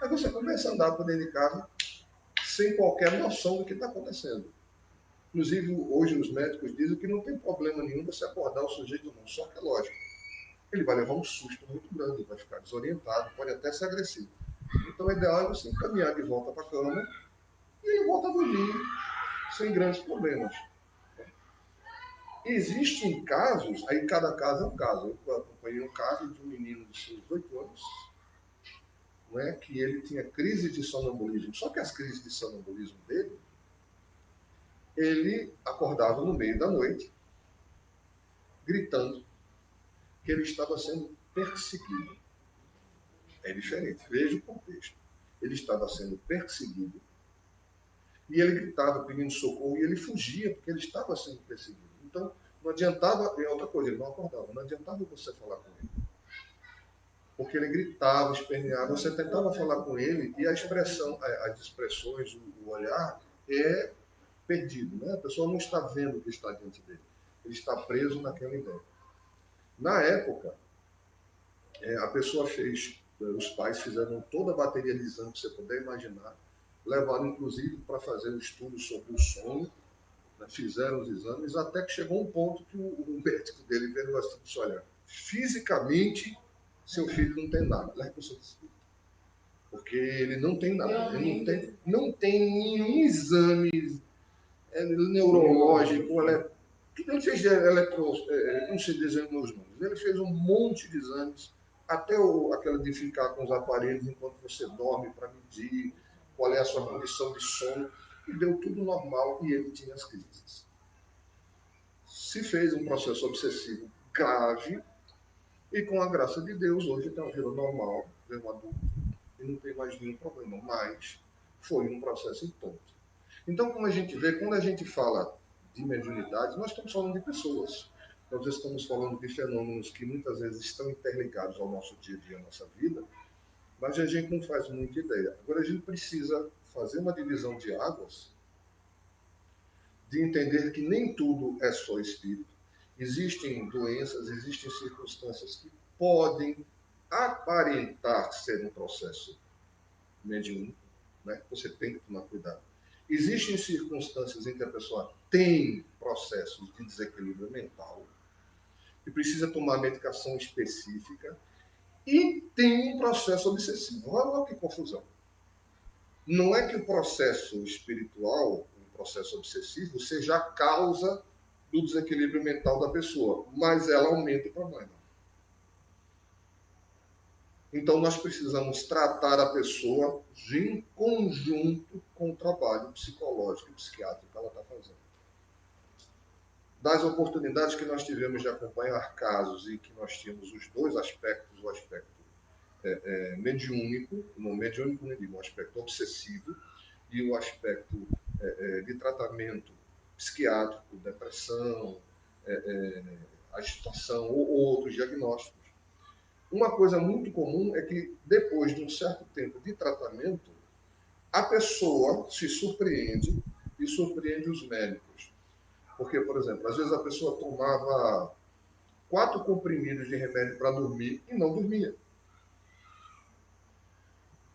Aí você começa a andar por dentro de casa sem qualquer noção do que está acontecendo. Inclusive, hoje os médicos dizem que não tem problema nenhum você acordar o sujeito não. Só que é lógico, ele vai levar um susto muito grande, vai ficar desorientado, pode até ser agressivo. Então, o ideal é você encaminhar de volta para a cama e ele volta a dormir sem grandes problemas. Existem casos, aí cada caso é um caso. Eu acompanhei um caso de um menino de seus 8 anos, não é, que ele tinha crise de sonambulismo. Só que as crises de sonambulismo dele, ele acordava no meio da noite, gritando que ele estava sendo perseguido. É diferente, veja o contexto. Ele estava sendo perseguido e ele gritava pedindo socorro e ele fugia porque ele estava sendo perseguido. Então, não adiantava, é outra coisa, ele não acordava, não adiantava você falar com ele. Porque ele gritava, esperneava, você tentava falar com ele e a expressão, as expressões, o olhar é perdido, né? A pessoa não está vendo o que está diante dele. Ele está preso naquela ideia. Na época, a pessoa fez, os pais fizeram toda a bateria de exames que você puder imaginar, levaram inclusive para fazer um estudo sobre o sono, né? Fizeram os exames, até que chegou um ponto que o médico dele veio assim e disse: olha, fisicamente seu filho não tem nada, leve para o seu espírito. Porque ele não tem nada, ele não tem nenhum exame neurológico, ele fez não sei dizer meus nomes, ele fez um monte de exames, até aquela de ficar com os aparelhos enquanto você dorme para medir qual é a sua condição de sono, e deu tudo normal e ele tinha as crises. Se fez um processo obsessivo grave e com a graça de Deus hoje tem uma vida normal, é um adulto e não tem mais nenhum problema, mas foi um processo intenso. Então, como a gente vê, quando a gente fala de mediunidade, nós estamos falando de pessoas. Nós estamos falando de fenômenos que muitas vezes estão interligados ao nosso dia a dia, à nossa vida, mas a gente não faz muita ideia. Agora, a gente precisa fazer uma divisão de águas, de entender que nem tudo é só espírito. Existem doenças, existem circunstâncias que podem aparentar ser um processo mediúnico, né? Você tem que tomar cuidado. Existem circunstâncias em que a pessoa tem processos de desequilíbrio mental e precisa tomar medicação específica e tem um processo obsessivo. Olha que confusão. Não é que o processo espiritual, o processo obsessivo, seja a causa do desequilíbrio mental da pessoa, mas ela aumenta o problema. Então, nós precisamos tratar a pessoa em conjunto com o trabalho psicológico e psiquiátrico que ela está fazendo. Das oportunidades que nós tivemos de acompanhar casos e que nós tínhamos os dois aspectos, o aspecto mediúnico, não mediúnico, o aspecto obsessivo e o aspecto de tratamento psiquiátrico, depressão, agitação ou outros diagnósticos. Uma coisa muito comum é que, depois de um certo tempo de tratamento, a pessoa se surpreende e surpreende os médicos. Porque, por exemplo, às vezes a pessoa tomava 4 comprimidos de remédio para dormir e não dormia.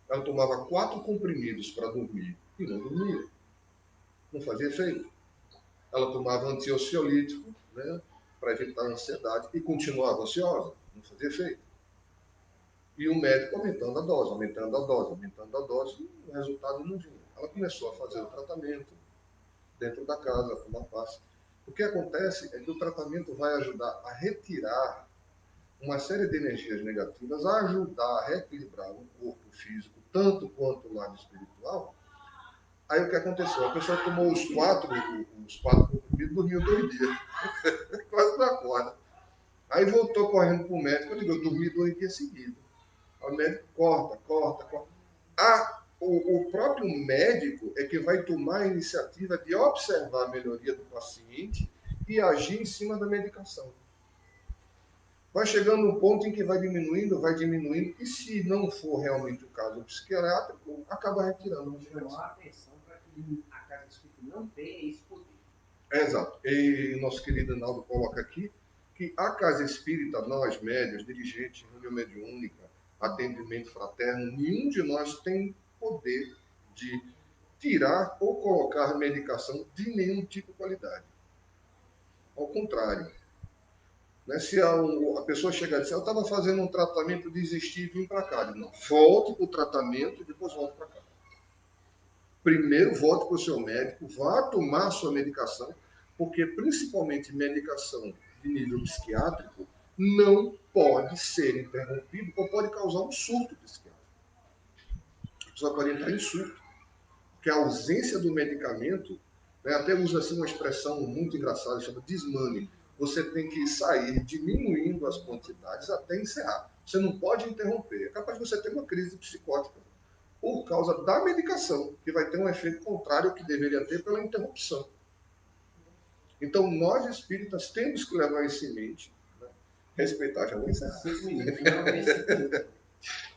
Ela tomava 4 comprimidos para dormir e não dormia. Não fazia efeito. Ela tomava antiansiolítico, né, para evitar a ansiedade e continuava ansiosa. Não fazia efeito. E o médico aumentando a dose, aumentando a dose, aumentando a dose, e o resultado não vinha. Ela começou a fazer o tratamento dentro da casa, a tomar passe. O que acontece é que o tratamento vai ajudar a retirar uma série de energias negativas, a ajudar a reequilibrar o corpo físico, tanto quanto o lado espiritual. Aí o que aconteceu? A pessoa tomou os 4 comprimidos, dormiu 2 dias. Quase não acorda. Aí voltou correndo para o médico, eu digo, eu dormi 2 dias seguidos. O médico corta. O próprio médico é que vai tomar a iniciativa de observar a melhoria do paciente e agir em cima da medicação. Vai chegando um ponto em que vai diminuindo, e se não for realmente o caso psiquiátrico, acaba retirando a medicação. Chamar a atenção para que a casa espírita não tenha esse poder. Exato. E o nosso querido Naldo coloca aqui que a casa espírita, nós médios, dirigentes, reunião mediúnica, atendimento fraterno, nenhum de nós tem poder de tirar ou colocar medicação de nenhum tipo de qualidade. Ao contrário. Né? Se a pessoa chegar e dizer, eu estava fazendo um tratamento, desisti e vim para cá. Não, volte para o tratamento e depois volte para cá. Primeiro, volte para o seu médico, vá tomar a sua medicação, Porque, principalmente, medicação de nível psiquiátrico não pode ser interrompido ou pode causar um surto psiquiátrico. A pessoa pode entrar em surto. Porque a ausência do medicamento, né, até usa assim uma expressão muito engraçada, chama desmame. Você tem que sair diminuindo as quantidades até encerrar. Você não pode interromper. É capaz de você ter uma crise psicótica por causa da medicação, que vai ter um efeito contrário ao que deveria ter pela interrupção. Então, nós espíritas temos que levar isso em mente, né? Respeitar, já vou encerrar. 5 minutos, não,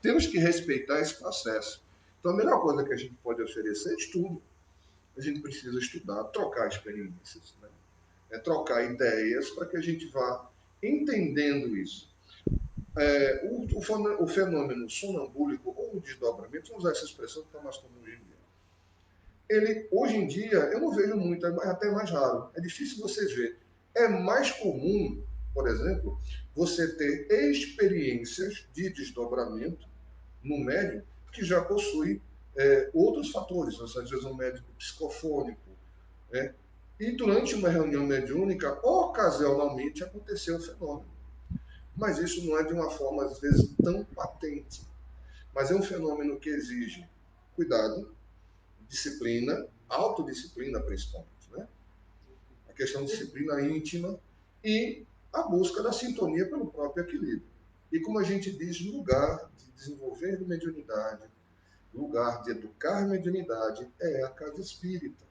Temos que respeitar esse processo. Então, a melhor coisa que a gente pode oferecer é estudo. A gente precisa estudar, trocar experiências, né? Trocar ideias para que a gente vá entendendo isso. O fenômeno sonambúlico ou desdobramento, vamos usar essa expressão que está mais comum hoje em dia. Ele, hoje em dia, eu não vejo muito, é até mais raro. É difícil você ver. É mais comum, por exemplo, você ter experiências de desdobramento no médium que já possui outros fatores, ou seja, um médico psicofônico, né? E durante uma reunião mediúnica, ocasionalmente aconteceu o fenômeno. Mas isso não é de uma forma, às vezes, tão patente. Mas é um fenômeno que exige cuidado, disciplina, autodisciplina principalmente, né? A questão de disciplina íntima e a busca da sintonia pelo próprio equilíbrio. E como a gente diz, lugar de desenvolver mediunidade, lugar de educar mediunidade é a casa espírita.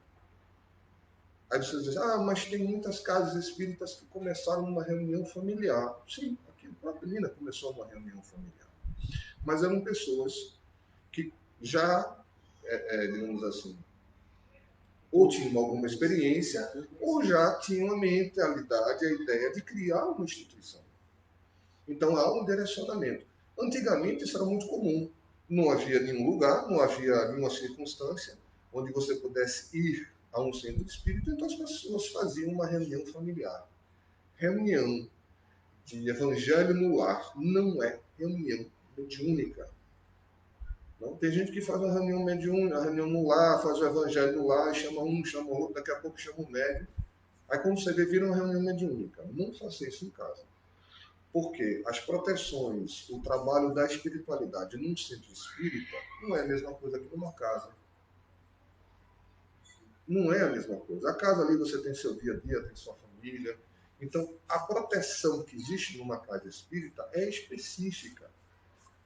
Aí você diz, mas tem muitas casas espíritas que começaram numa reunião familiar. Sim, aqui a própria Nina começou numa reunião familiar. Mas eram pessoas que já, digamos assim, ou tinham alguma experiência, ou já tinham a mentalidade, a ideia de criar uma instituição. Então há um direcionamento. Antigamente isso era muito comum. Não havia nenhum lugar, não havia nenhuma circunstância onde você pudesse ir a um centro espírita, então as pessoas faziam uma reunião familiar. Reunião de evangelho no lar não é reunião mediúnica. Não? Tem gente que faz uma reunião mediúnica, a reunião no lar, faz o evangelho no lar, chama um, chama outro, daqui a pouco chama o médium. Aí quando você vê, vira uma reunião mediúnica. Não faça isso em casa. Porque as proteções, o trabalho da espiritualidade num centro espírita não é a mesma coisa que numa casa. Não é a mesma coisa. A casa ali você tem seu dia a dia, tem sua família. Então, a proteção que existe numa casa espírita é específica.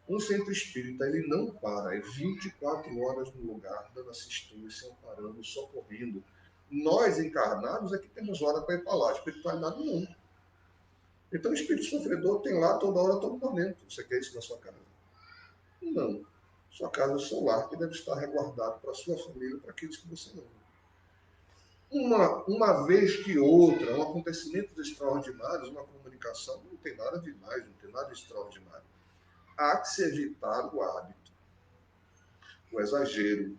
Um centro espírita, ele não para, é 24 horas no lugar, dando assistência, amparando, socorrendo. Nós, encarnados, é que temos hora para ir para lá. A espiritualidade não. Então, o espírito sofredor tem lá toda hora, todo momento. Você quer isso na sua casa? Não. Sua casa é o seu lar, que deve estar resguardado para a sua família, para aqueles que você ama. Uma vez que outra, um acontecimento extraordinário, uma comunicação, não tem nada demais, não tem nada de extraordinário. Há que se evitar o hábito, o exagero.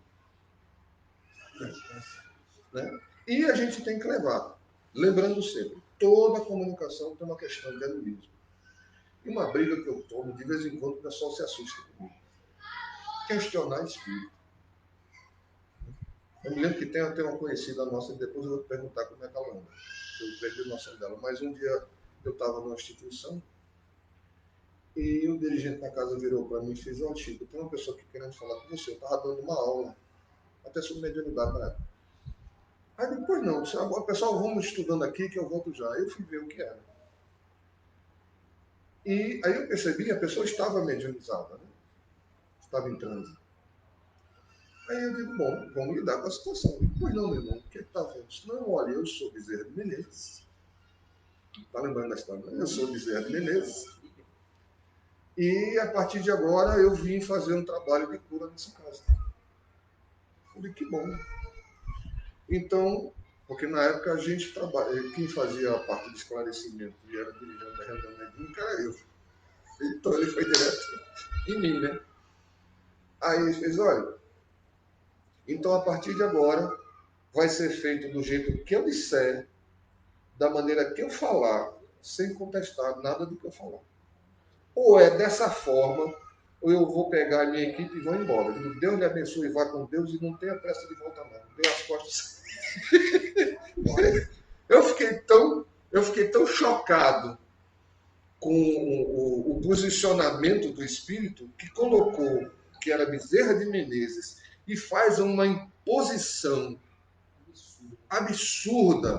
Né? E a gente tem que levar, lembrando sempre, toda comunicação tem uma questão de heroísmo. E uma briga que eu tomo, de vez em quando, o pessoal se assusta comigo. Questionar espírito. Eu me lembro que tem até uma conhecida nossa, e depois eu vou te perguntar como é que ela anda. Eu perdi a noção dela. Mas um dia eu estava numa instituição e o dirigente da casa virou para mim e fez: "Ó, Chico, tem uma pessoa que querendo falar com você." Eu estava dando uma aula, até sobre mediunidade na época. Aí depois não, disse: "Agora, pessoal, vamos estudando aqui que eu volto já." Eu fui ver o que era. E aí eu percebi que a pessoa estava mediunizada, né? Estava em transe. Aí eu digo, bom, vamos lidar com a situação. Eu digo, pois não, meu irmão, o que está vendo? Não, olha, eu sou Bezerra de Menezes. Está lembrando da história, né? Eu sou Bezerra de Menezes. E a partir de agora eu vim fazer um trabalho de cura nessa casa. Eu digo, que bom. Então, porque na época a gente trabalha, quem fazia a parte de esclarecimento e era dirigente da reunião mediúnica era eu. Então ele foi direto em mim, né? Aí ele fez, olha, então a partir de agora vai ser feito do jeito que eu disser, da maneira que eu falar, sem contestar nada do que eu falar. Ou é dessa forma, ou eu vou pegar a minha equipe e vou embora. Eu digo, Deus lhe abençoe, vá com Deus e não tenha pressa de voltar não. Dê as costas. Eu fiquei tão chocado com o posicionamento do Espírito que colocou que era Bezerra de Menezes e faz uma imposição absurda,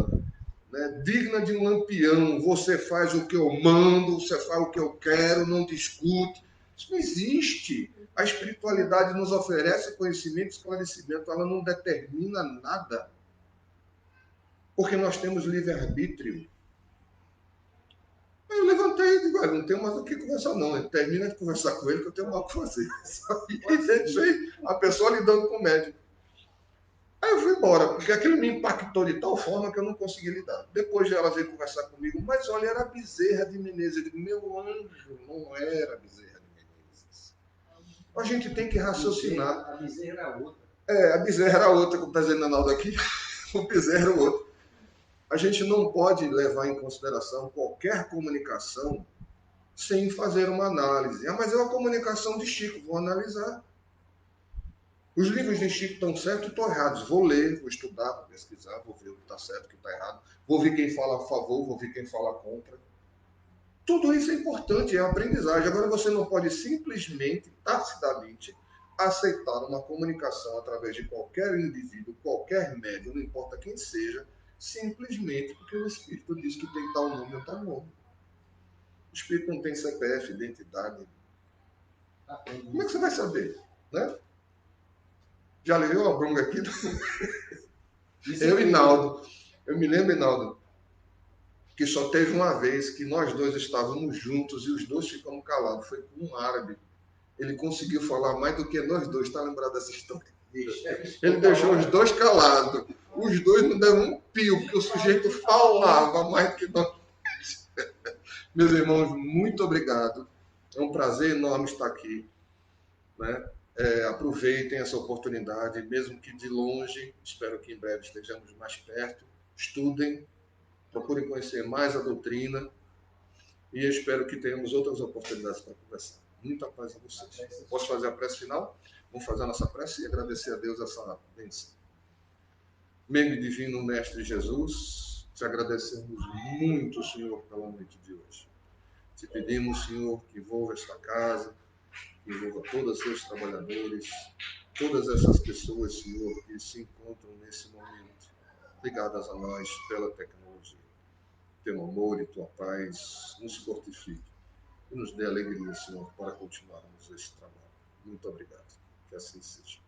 né, digna de um lampião. Você faz o que eu mando, você faz o que eu quero, não discute. Isso não existe. A espiritualidade nos oferece conhecimento e esclarecimento, ela não determina nada. Porque nós temos livre-arbítrio. Aí eu levantei e digo, não tenho mais o que conversar, não. Ele termina de conversar com ele que eu tenho mais o que fazer. E deixei a pessoa lidando com o médico. Aí eu fui embora, porque aquilo me impactou de tal forma que eu não consegui lidar. Depois ela veio conversar comigo, mas olha, era Bezerra de Menezes. Eu digo, meu anjo, não era Bezerra de Menezes. A gente tem que raciocinar. A Bezerra era outra. A Bezerra era outra, como está dizendo Arnaldo aqui. O Bezerra era outro. A gente não pode levar em consideração qualquer comunicação sem fazer uma análise. Mas é uma comunicação de Chico, vou analisar. Os livros de Chico estão certos e estão errados. Vou ler, vou estudar, vou pesquisar, vou ver o que está certo, o que está errado. Vou ver quem fala a favor, vou ver quem fala contra. Tudo isso é importante, é aprendizagem. Agora você não pode simplesmente, tacidamente, aceitar uma comunicação através de qualquer indivíduo, qualquer médium, não importa quem seja, simplesmente porque o Espírito diz que tem tal nome ou tal nome. O Espírito não tem CPF, identidade. Como é que você vai saber? Né? Já levei uma bronca aqui? Eu e Naldo. Eu me lembro, Naldo, que só teve uma vez que nós dois estávamos juntos e os dois ficamos calados. Foi com um árabe. Ele conseguiu falar mais do que nós dois. Está lembrado dessa história? Ele deixou os dois calados. Os dois não deram um pio, porque o sujeito falava mais do que nós. Meus irmãos, muito obrigado. É um prazer enorme estar aqui. Né? Aproveitem essa oportunidade, mesmo que de longe. Espero que em breve estejamos mais perto. Estudem, procurem conhecer mais a doutrina e espero que tenhamos outras oportunidades para conversar. Muita paz a vocês. Posso fazer a prece final? Vamos fazer a nossa prece e agradecer a Deus essa bênção. Meu divino Mestre Jesus, te agradecemos muito, Senhor, pela noite de hoje. Te pedimos, Senhor, que envolva esta casa, que envolva todos os seus trabalhadores, todas essas pessoas, Senhor, que se encontram nesse momento, ligadas a nós pela tecnologia. Teu amor e tua paz nos fortifique e nos dê alegria, Senhor, para continuarmos esse trabalho. Muito obrigado. Que assim seja.